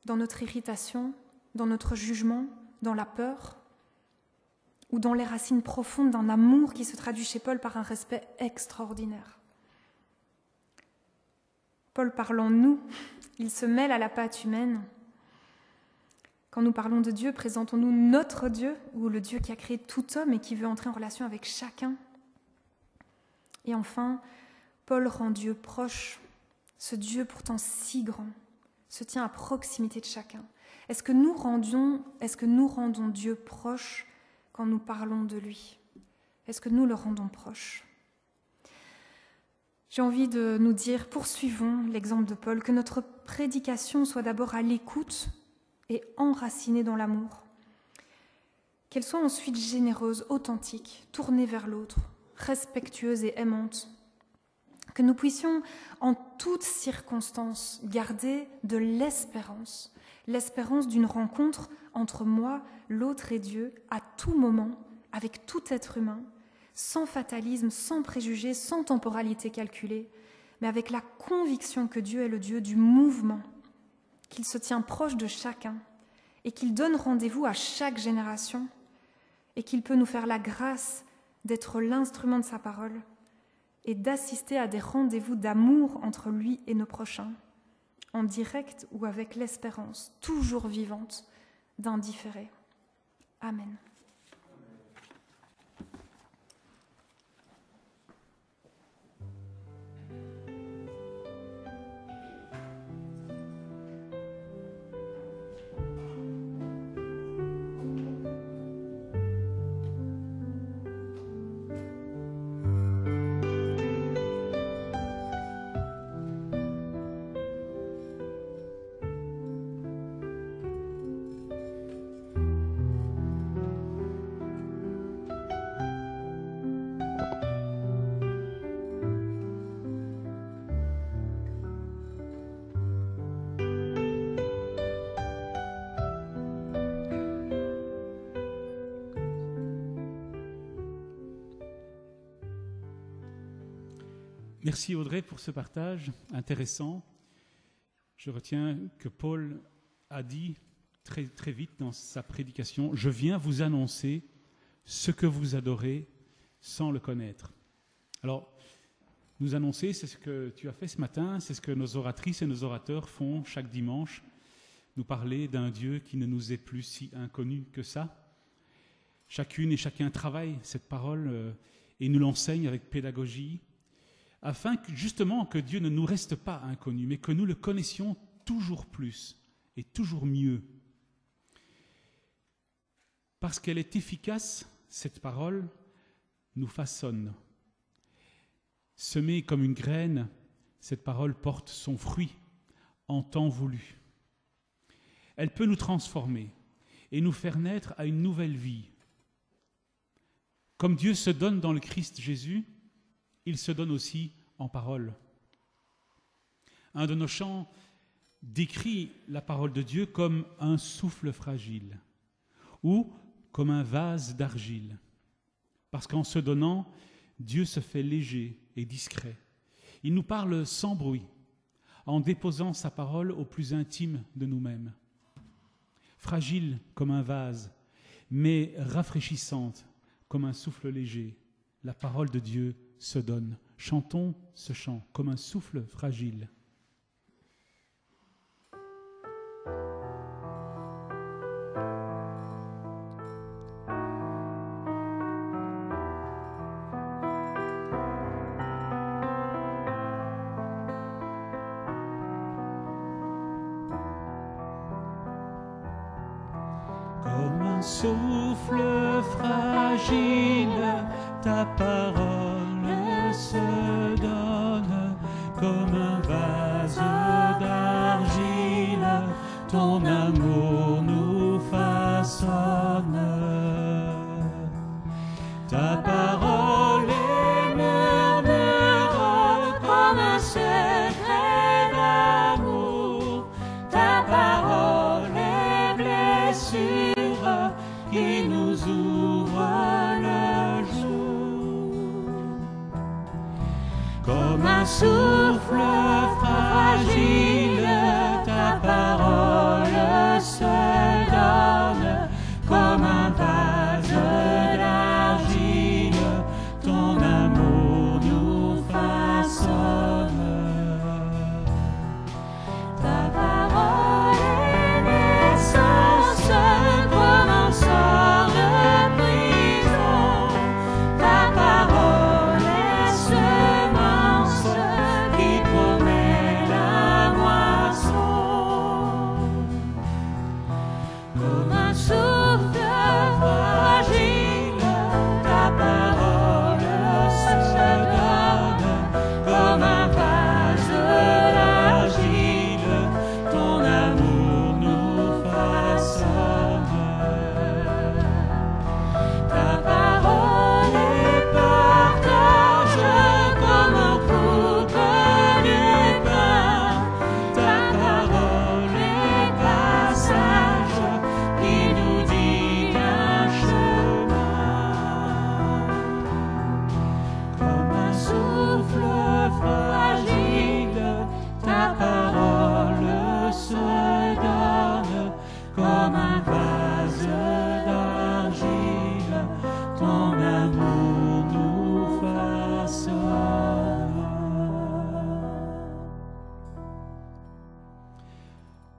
Dans notre irritation, dans notre jugement, dans la peur ? Ou dans les racines profondes d'un amour qui se traduit chez Paul par un respect extraordinaire ? Paul parle en nous, il se mêle à la pâte humaine. Quand nous parlons de Dieu, présentons-nous notre Dieu, ou le Dieu qui a créé tout homme et qui veut entrer en relation avec chacun ? Et enfin, Paul rend Dieu proche. Ce Dieu pourtant si grand se tient à proximité de chacun. Est-ce que nous rendons Dieu proche quand nous parlons de lui ? Est-ce que nous le rendons proche ? J'ai envie de nous dire, poursuivons l'exemple de Paul, que notre prédication soit d'abord à l'écoute et enracinée dans l'amour. Qu'elle soit ensuite généreuse, authentique, tournée vers l'autre, respectueuse et aimante. Que nous puissions en toutes circonstances garder de l'espérance, l'espérance d'une rencontre entre moi, l'autre et Dieu, à tout moment, avec tout être humain, sans fatalisme, sans préjugés, sans temporalité calculée, mais avec la conviction que Dieu est le Dieu du mouvement, qu'il se tient proche de chacun et qu'il donne rendez-vous à chaque génération et qu'il peut nous faire la grâce d'être l'instrument de sa parole et d'assister à des rendez-vous d'amour entre lui et nos prochains, en direct ou avec l'espérance, toujours vivante, d'un différé. Amen. Merci Audrey pour ce partage intéressant. Je retiens que Paul a dit très, très vite dans sa prédication « Je viens vous annoncer ce que vous adorez sans le connaître ». Alors, nous annoncer, c'est ce que tu as fait ce matin, c'est ce que nos oratrices et nos orateurs font chaque dimanche, nous parler d'un Dieu qui ne nous est plus si inconnu que ça. Chacune et chacun travaille cette parole et nous l'enseigne avec pédagogie, afin que, justement que Dieu ne nous reste pas inconnu, mais que nous le connaissions toujours plus et toujours mieux. Parce qu'elle est efficace, cette parole nous façonne. Semée comme une graine, cette parole porte son fruit en temps voulu. Elle peut nous transformer et nous faire naître à une nouvelle vie. Comme Dieu se donne dans le Christ Jésus, il se donne aussi en parole. Un de nos chants décrit la parole de Dieu comme un souffle fragile ou comme un vase d'argile. Parce qu'en se donnant, Dieu se fait léger et discret. Il nous parle sans bruit, en déposant sa parole au plus intime de nous-mêmes. Fragile comme un vase, mais rafraîchissante comme un souffle léger, la parole de Dieu se donne. Chantons ce chant comme un souffle fragile. Comme un souffle fragile, ta parole se donne. Comme un vase d'argile, ton amour nous façonne. Ta parole est murmure comme un secret d'amour. Ta parole est blessure qui nous ouvre le jour. Comme un souffle fragile, ta parole se donne. Comme un vase d'argile, ton amour nous façonne. Ta parole est naissance comme un sort de prison. Ta parole est semence qui promet l'amour.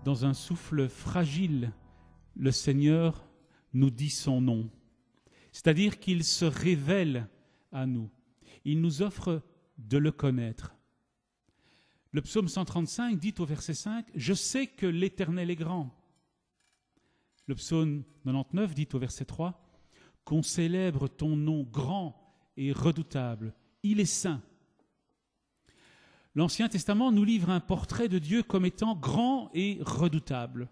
dans un souffle fragile, le Seigneur nous dit son nom. C'est-à-dire qu'il se révèle à nous. Il nous offre de le connaître. Le psaume 135 dit au verset 5 « Je sais que l'Éternel est grand ». Le psaume 99 dit au verset 3 « Qu'on célèbre ton nom grand et redoutable, il est saint ». L'Ancien Testament nous livre un portrait de Dieu comme étant grand et redoutable.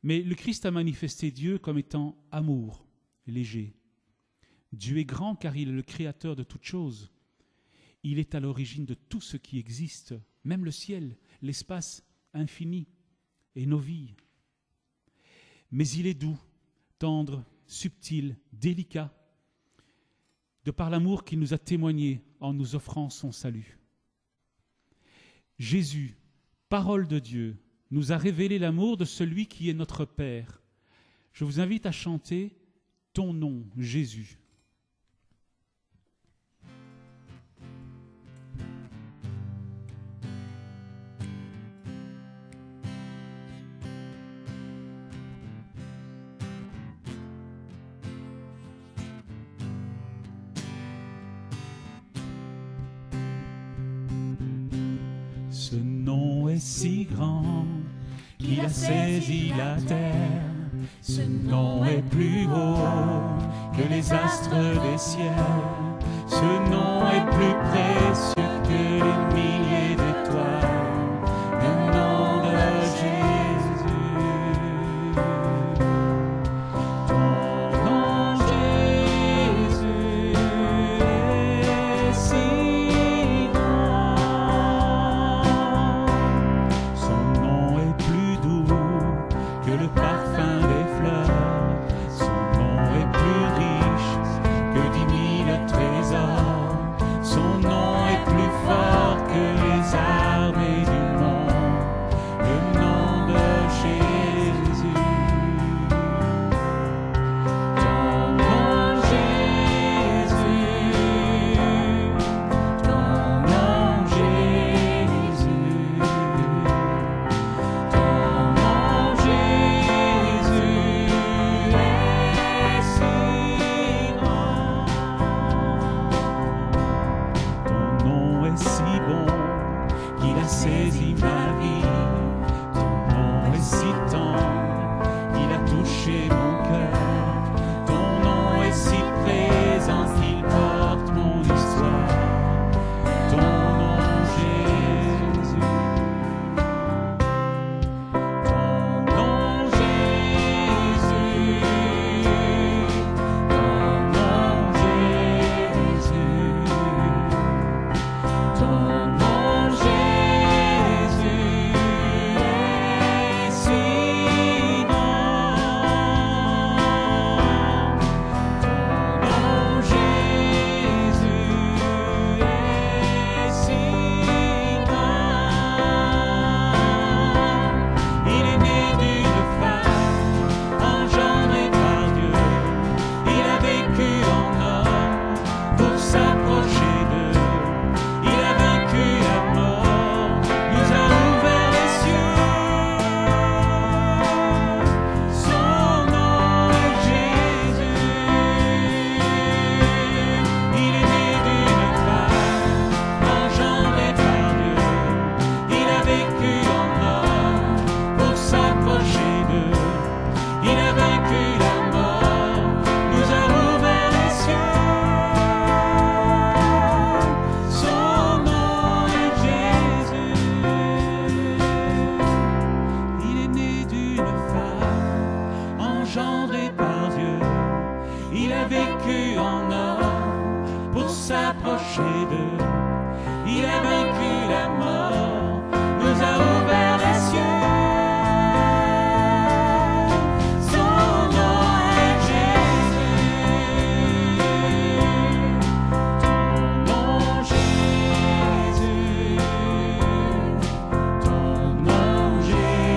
Mais le Christ a manifesté Dieu comme étant amour, léger. Dieu est grand car il est le créateur de toutes choses. Il est à l'origine de tout ce qui existe, même le ciel, l'espace infini et nos vies. Mais il est doux, tendre, subtil, délicat, de par l'amour qu'il nous a témoigné en nous offrant son salut. Jésus, parole de Dieu, nous a révélé l'amour de celui qui est notre Père. Je vous invite à chanter « Ton nom, Jésus ». Ce nom est si grand qu'il a saisi la terre. Ce nom est plus haut que les astres des ciels. Ce nom est plus précieux que les milliers d'étoiles. Le nom de Jésus. Ton nom, Jésus, est si le parfum des fleurs, son nom est plus riche que 10 000 trésors, son nom est plus fort que les armées du monde, le nom de Jésus. Ton nom Jésus, ton nom Jésus, ton nom Jésus. Si bon qu'il a saisi ma vie, ton nom est si tendre, il a touché mon cœur, ton nom est si présent qu'il porte mon histoire, ton nom Jésus, ton nom Jésus, ton nom Jésus. Ton nom Jésus est si grand. Ton nom Jésus est si grand. Il est né d'une femme, engendré par Dieu. Il a vécu en homme pour s'approcher d'eux. Il a vaincu la mort, nous a ouvert les cieux. Son nom est Jésus. Il est né d'une femme, engendré par Dieu. Il a vécu en homme pour s'approcher d'eux. Il a vaincu la mort, nous a ouvert les cieux. Son nom est Jésus. Il est né d'une femme, engendré par Dieu. Il a vécu en homme pour s'approcher d'eux. Il a vaincu la mort, nous a ouvert les cieux. Son nom est Jésus. Ton nom Jésus. Ton nom Jésus.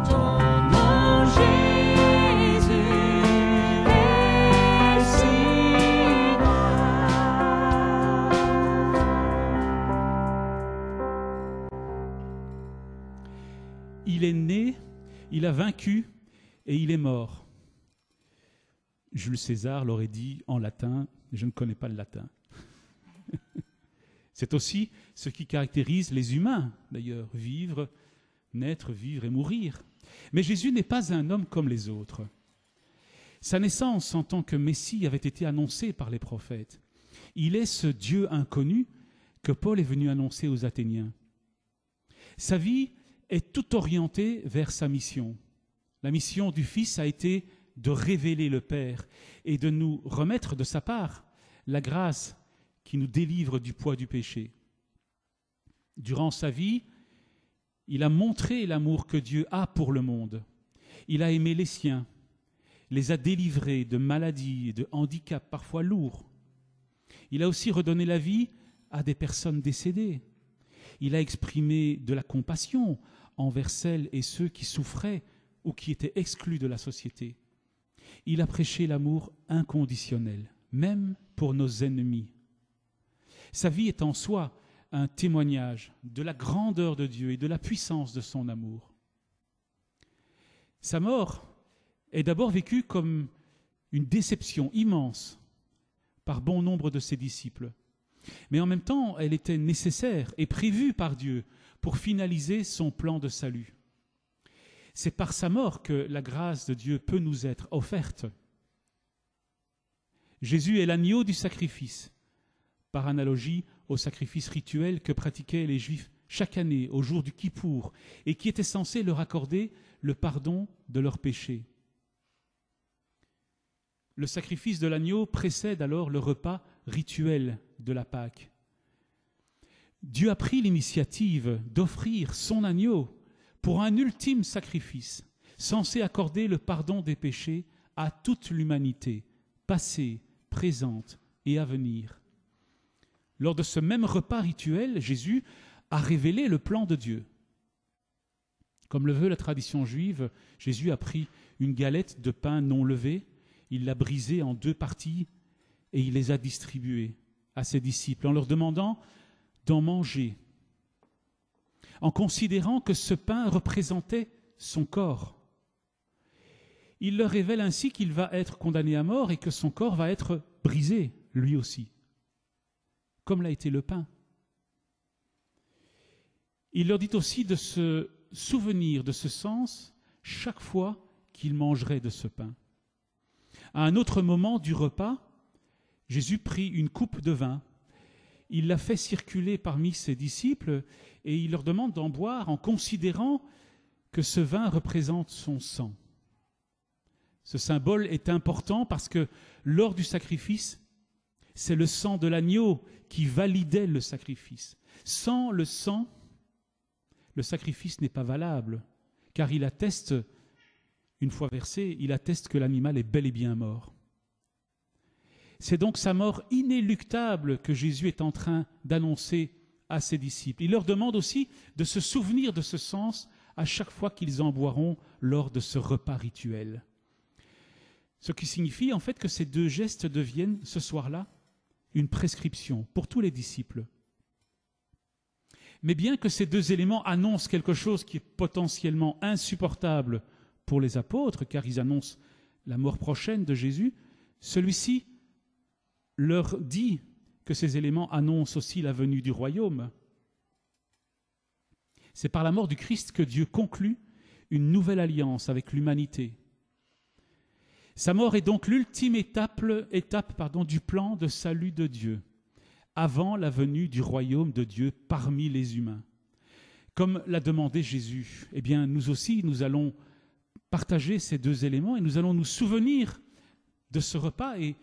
Ton nom Jésus est si grand. il est né, il a vaincu et il est mort. Jules César l'aurait dit en latin, je ne connais pas le latin. C'est aussi ce qui caractérise les humains, d'ailleurs, vivre, naître, vivre et mourir. Mais Jésus n'est pas un homme comme les autres. Sa naissance en tant que Messie avait été annoncée par les prophètes. Il est ce Dieu inconnu que Paul est venu annoncer aux Athéniens. Sa vie est tout orientée vers sa mission. La mission du Fils a été de révéler le Père et de nous remettre de sa part la grâce qui nous délivre du poids du péché. Durant sa vie, il a montré l'amour que Dieu a pour le monde. Il a aimé les siens, les a délivrés de maladies et de handicaps parfois lourds. Il a aussi redonné la vie à des personnes décédées. Il a exprimé de la compassion envers celles et ceux qui souffraient ou qui étaient exclus de la société. Il a prêché l'amour inconditionnel, même pour nos ennemis. Sa vie est en soi un témoignage de la grandeur de Dieu et de la puissance de son amour. Sa mort est d'abord vécue comme une déception immense par bon nombre de ses disciples. Mais en même temps, elle était nécessaire et prévue par Dieu pour finaliser son plan de salut. C'est par sa mort que la grâce de Dieu peut nous être offerte. Jésus est l'agneau du sacrifice, par analogie au sacrifice rituel que pratiquaient les Juifs chaque année au jour du Kippour et qui était censé leur accorder le pardon de leurs péchés. Le sacrifice de l'agneau précède alors le repas rituel de la Pâque. Dieu a pris l'initiative d'offrir son agneau pour un ultime sacrifice, censé accorder le pardon des péchés à toute l'humanité, passée, présente et à venir. Lors de ce même repas rituel, Jésus a révélé le plan de Dieu. Comme le veut la tradition juive, Jésus a pris une galette de pain non levé, il l'a brisée en 2 parties et il les a distribuées à ses disciples en leur demandant d'en manger, en considérant que ce pain représentait son corps. Il leur révèle ainsi qu'il va être condamné à mort et que son corps va être brisé, lui aussi, comme l'a été le pain. Il leur dit aussi de se souvenir de ce sens chaque fois qu'ils mangeraient de ce pain. À un autre moment du repas, Jésus prit une coupe de vin. Il l'a fait circuler parmi ses disciples et il leur demande d'en boire en considérant que ce vin représente son sang. Ce symbole est important parce que lors du sacrifice, c'est le sang de l'agneau qui validait le sacrifice. Sans le sang, le sacrifice n'est pas valable, car il atteste, une fois versé, il atteste que l'animal est bel et bien mort. C'est donc sa mort inéluctable que Jésus est en train d'annoncer à ses disciples. Il leur demande aussi de se souvenir de ce sens à chaque fois qu'ils en boiront lors de ce repas rituel. Ce qui signifie en fait que ces 2 gestes deviennent ce soir-là une prescription pour tous les disciples. Mais bien que ces 2 éléments annoncent quelque chose qui est potentiellement insupportable pour les apôtres, car ils annoncent la mort prochaine de Jésus, celui-ci leur dit que ces éléments annoncent aussi la venue du royaume. C'est par la mort du Christ que Dieu conclut une nouvelle alliance avec l'humanité. Sa mort est donc l'ultime étape du plan de salut de Dieu, avant la venue du royaume de Dieu parmi les humains. Comme l'a demandé Jésus, eh bien nous aussi, nous allons partager ces 2 éléments et nous allons nous souvenir de ce repas et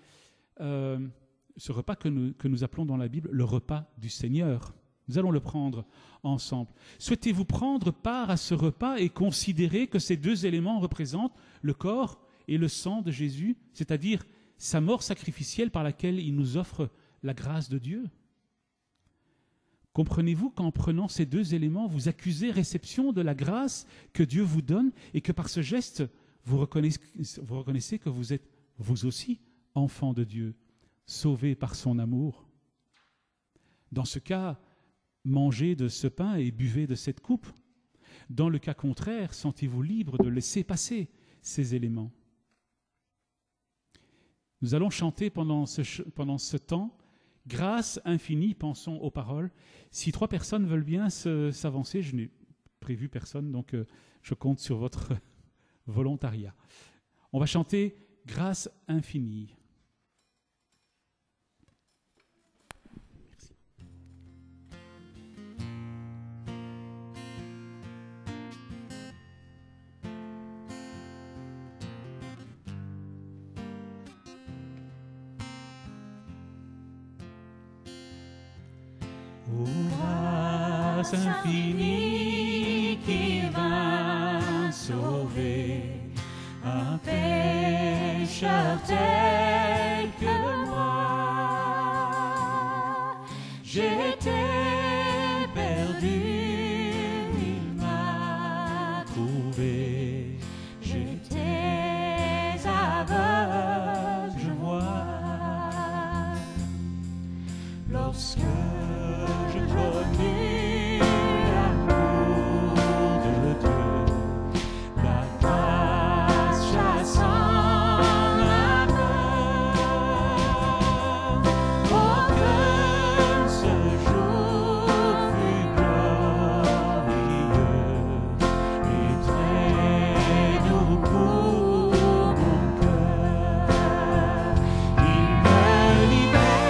ce repas que nous appelons dans la Bible le repas du Seigneur. Nous allons le prendre ensemble. Souhaitez-vous prendre part à ce repas et considérer que ces 2 éléments représentent le corps et le sang de Jésus, c'est-à-dire sa mort sacrificielle par laquelle il nous offre la grâce de Dieu? Comprenez-vous qu'en prenant ces 2 éléments, vous accusez réception de la grâce que Dieu vous donne et que par ce geste, vous reconnaissez que vous êtes, vous aussi, enfant de Dieu, sauvé par son amour? Dans ce cas, mangez de ce pain et buvez de cette coupe. Dans le cas contraire, sentez-vous libre de laisser passer ces éléments. Nous allons chanter pendant ce temps « Grâce infinie », pensons aux paroles. Si 3 personnes veulent bien s'avancer, je n'ai prévu personne, donc je compte sur votre volontariat. On va chanter « Grâce infinie ». Ô grâce infinie qui vint sauver un pécheur tel que moi. J'étais perdu, il m'a trouvé. J'étais aveugle, je vois. Lorsque je connus l'amour de Dieu, la grâce chassant la peur. Oh, que ce jour fut glorieux et très doux pour mon cœur. Il me libère,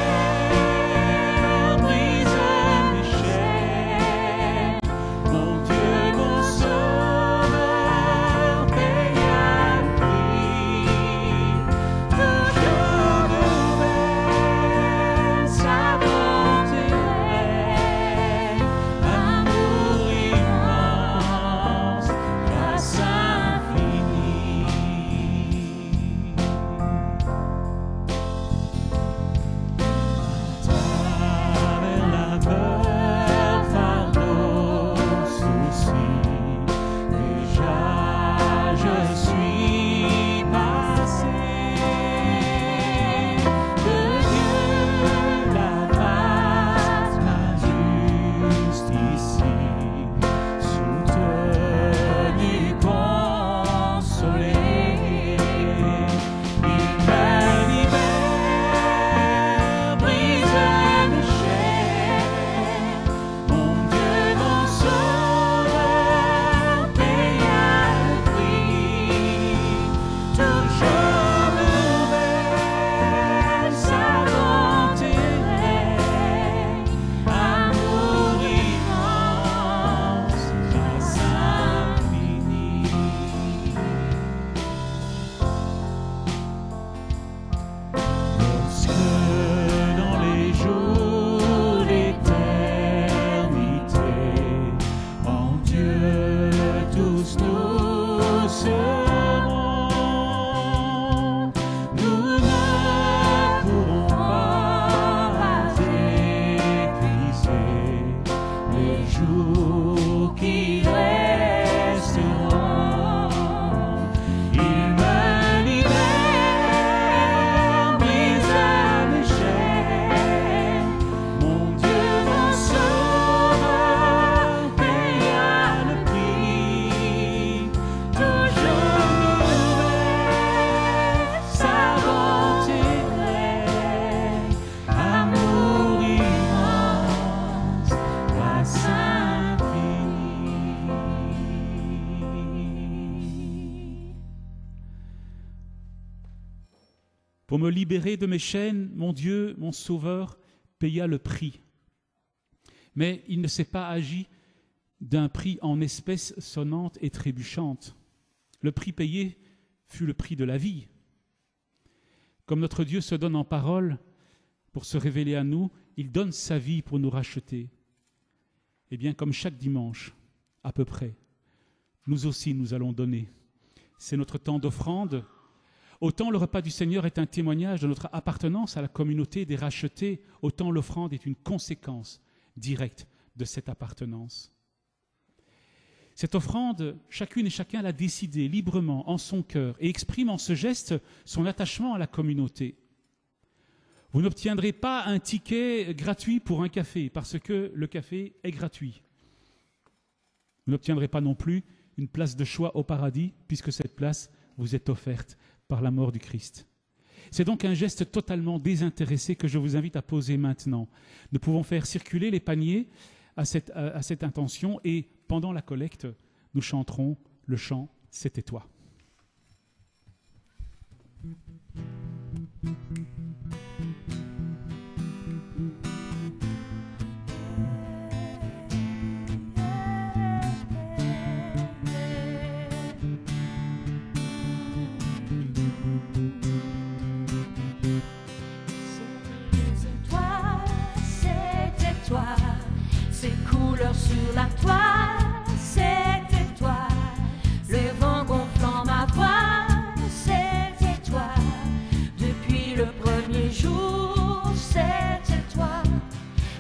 brise mes chaînes. Mon Dieu, mon Sauveur, paya le prix. Toujours nouvelle, sa bonté règne. Amour immense, grâce infinie. Travers la peur, fardeau, souci, déjà je suis passé. De Dieu la grâce m'a juste ici, soutenu, consolé. Il me libère, brise mes chaînes. Mon Dieu, mon Sauveur, paya le prix. Toujours nouvelle, sa bonté règne. Amour immense, grâce infinie. Lorsque dans les jours d'éternité, en Dieu tous nous serons, nous ne pourrons pas épuiser les jours qui resteront. Il me libère, brise mes chaînes. Mon Dieu, mon Sauveur, paya le prix. Toujours nouvelle, sa bonté règne. Amour immense, grâce infinie. Pour me libérer de mes chaînes, mon Dieu, mon Sauveur, paya le prix. Mais il ne s'est pas agi d'un prix en espèces sonnantes et trébuchantes. Le prix payé fut le prix de la vie. Comme notre Dieu se donne en parole pour se révéler à nous, il donne sa vie pour nous racheter. Eh bien, comme chaque dimanche, à peu près, nous aussi nous allons donner. C'est notre temps d'offrande. Autant le repas du Seigneur est un témoignage de notre appartenance à la communauté des rachetés, autant l'offrande est une conséquence directe de cette appartenance. Cette offrande, chacune et chacun l'a décidé librement en son cœur et exprime en ce geste son attachement à la communauté. Vous n'obtiendrez pas un ticket gratuit pour un café parce que le café est gratuit. Vous n'obtiendrez pas non plus une place de choix au paradis, puisque cette place vous est offerte par la mort du Christ. C'est donc un geste totalement désintéressé que je vous invite à poser maintenant. Nous pouvons faire circuler les paniers à cette intention et pendant la collecte, nous chanterons le chant « C'était toi ». Ces couleurs sur la toile, c'était toi. Le vent gonflant ma voix, c'était toi. Depuis le premier jour, c'était toi.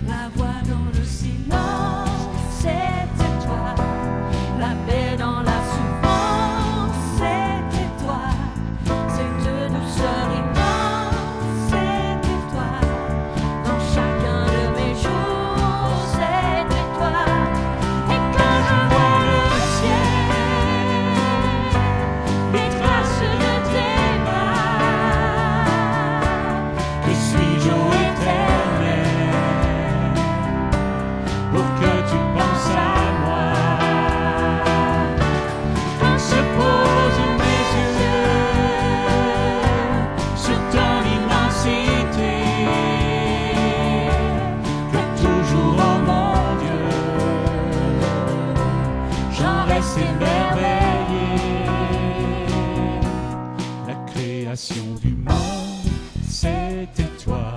La voix dans le silence, c'était toi. La paix dans la souffrance, c'était toi. Cette douceur immense, c'était toi. Dans chacun de mes jours, c'était toi. Et quand je vois le ciel, les traces de tes bras, que suis-je ô éternel, pour que tu penses à moi. Quand se posent mes yeux sur ton immensité, que toujours, oh mon Dieu, j'en reste émerveillé. La création du monde, c'était toi.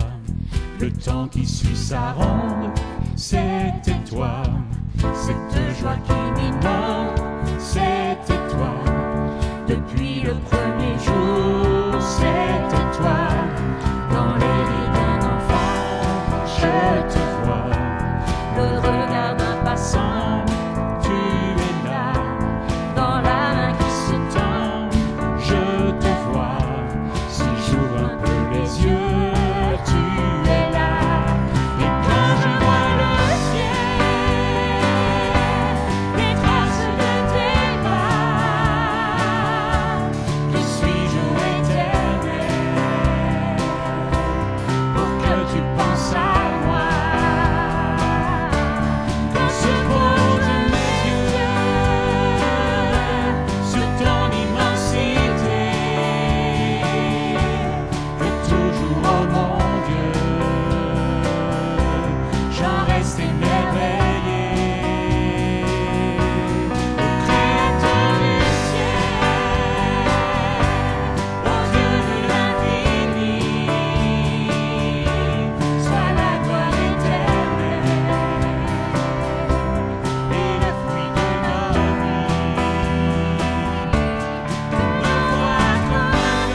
Le temps qui suit sa ronde, c'était toi. Cette joie qui m'inonde, c'était toi. Depuis le premier jour, c'était toi. Dans les rides d'un enfant, je te vois. Le regard d'un passant, tu es là. Dans la main qui se tend, Je te vois, si j'ouvre un peu les yeux, tu es là. Et quand je vois le ciel, les traces de tes bras, que suis-je ô éternel, pour que tu penses à moi. Quand se posent mes yeux sur ton immensité, que toujours, oh mon Dieu, j'en reste émerveillé. Au Créateur du ciel, au Dieu de l'infini, soit la gloire éternelle et le fruit de nos vies. Voir ton cœur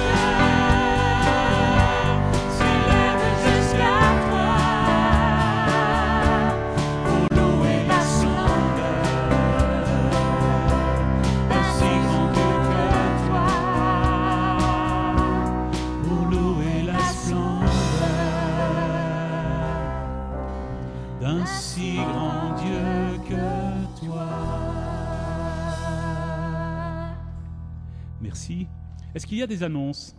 s'élève jusqu'à toi, pour louer la splendeur d'un si grand Dieu que toi, pour louer la splendeur d'un si grand Dieu que toi. Merci. Est-ce qu'il y a des annonces?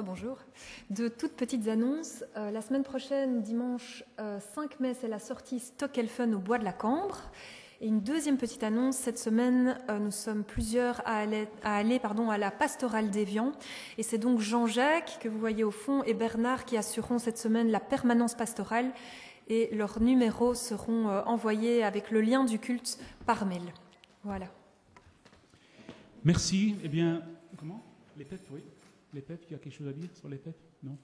Bonjour. De toutes petites annonces. La semaine prochaine, dimanche 5 mai, c'est la sortie Stockelfen au Bois de la Cambre. Et une deuxième petite annonce, cette semaine, nous sommes plusieurs à aller à la pastorale d'Évian. Et c'est donc Jean-Jacques, que vous voyez au fond, et Bernard qui assureront cette semaine la permanence pastorale. Et leurs numéros seront envoyés avec le lien du culte par mail. Voilà. Merci. Eh bien, comment? Les PEP, oui. Les PEP, il y a quelque chose à dire sur les PEP? Non?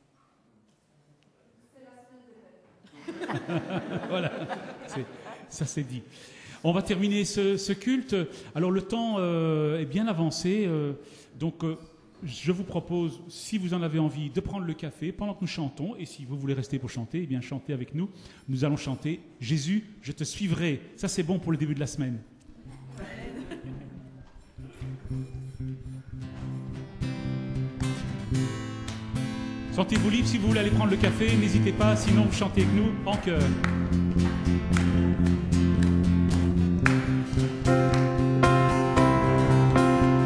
Voilà, ça c'est dit. On va terminer ce culte. Alors le temps est bien avancé, donc je vous propose, si vous en avez envie, de prendre le café pendant que nous chantons, et si vous voulez rester pour chanter, eh bien chantez avec nous. Nous allons chanter « Jésus, je te suivrai ». Ça c'est bon pour le début de la semaine. Sentez-vous libre si vous voulez aller prendre le café, n'hésitez pas, sinon vous chantez avec nous en chœur.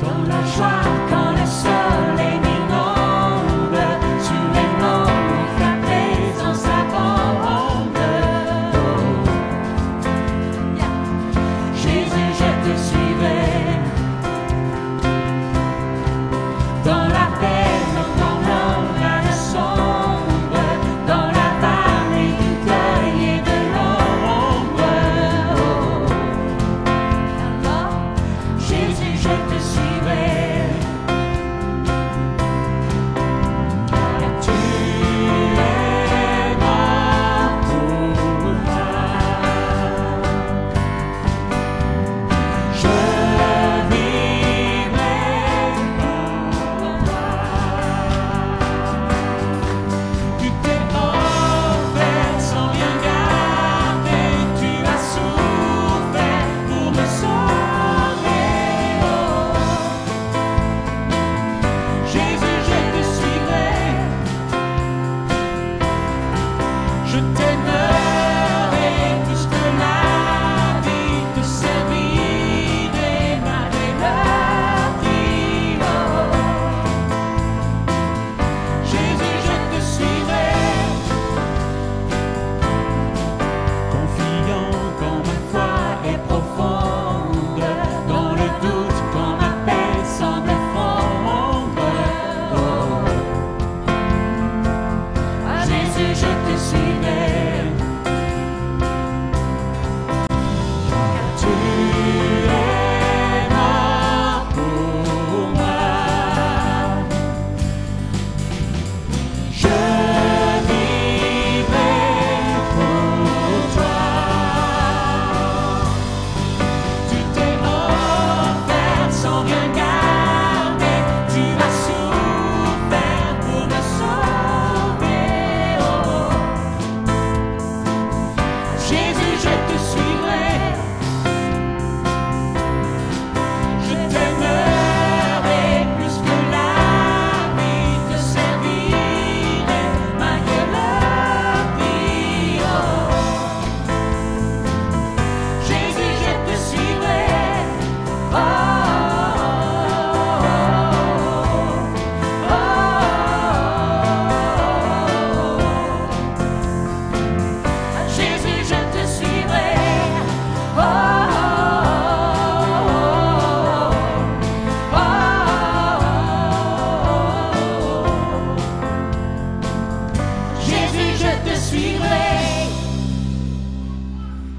Dans la joie, quand le soleil m'inonde, sur les monts, ta présence abonde. Jésus, je te suivrai. Dans la peine, dans l'ombre sombre, dans la vallée du deuil et de l'ombre. Alors, Jésus, je te suivrai. Car tu es mort pour moi. Je vivrai pour toi. Tu t'es offert sans rien garder, tu as souffert pour me sauver. Oh. Jésus, je te suivrai. Je t'aimerai plus que la vie, te servirai malgré leur vie. Oh. Jésus, je te suivrai. Confiant quand ma foi est profonde, dans le doute quand ma paix semble fondre. Oh. Jésus, je te suivrai. Car tu es mort pour moi. Je vivrai pour toi. Tu t'es offert sans rien garder, tu as souffert pour me sauver. Oh. Jésus, je te suivrai. Je t'aimerai plus que la vie, te servirai malgré leur vie. Oh. Jésus, je te suivrai. Oh, oh, oh, oh, oh. Jésus, je te suivrai. Oh, oh, oh, oh, oh. Jésus, je te suivrai.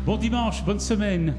Bon dimanche, bonne semaine.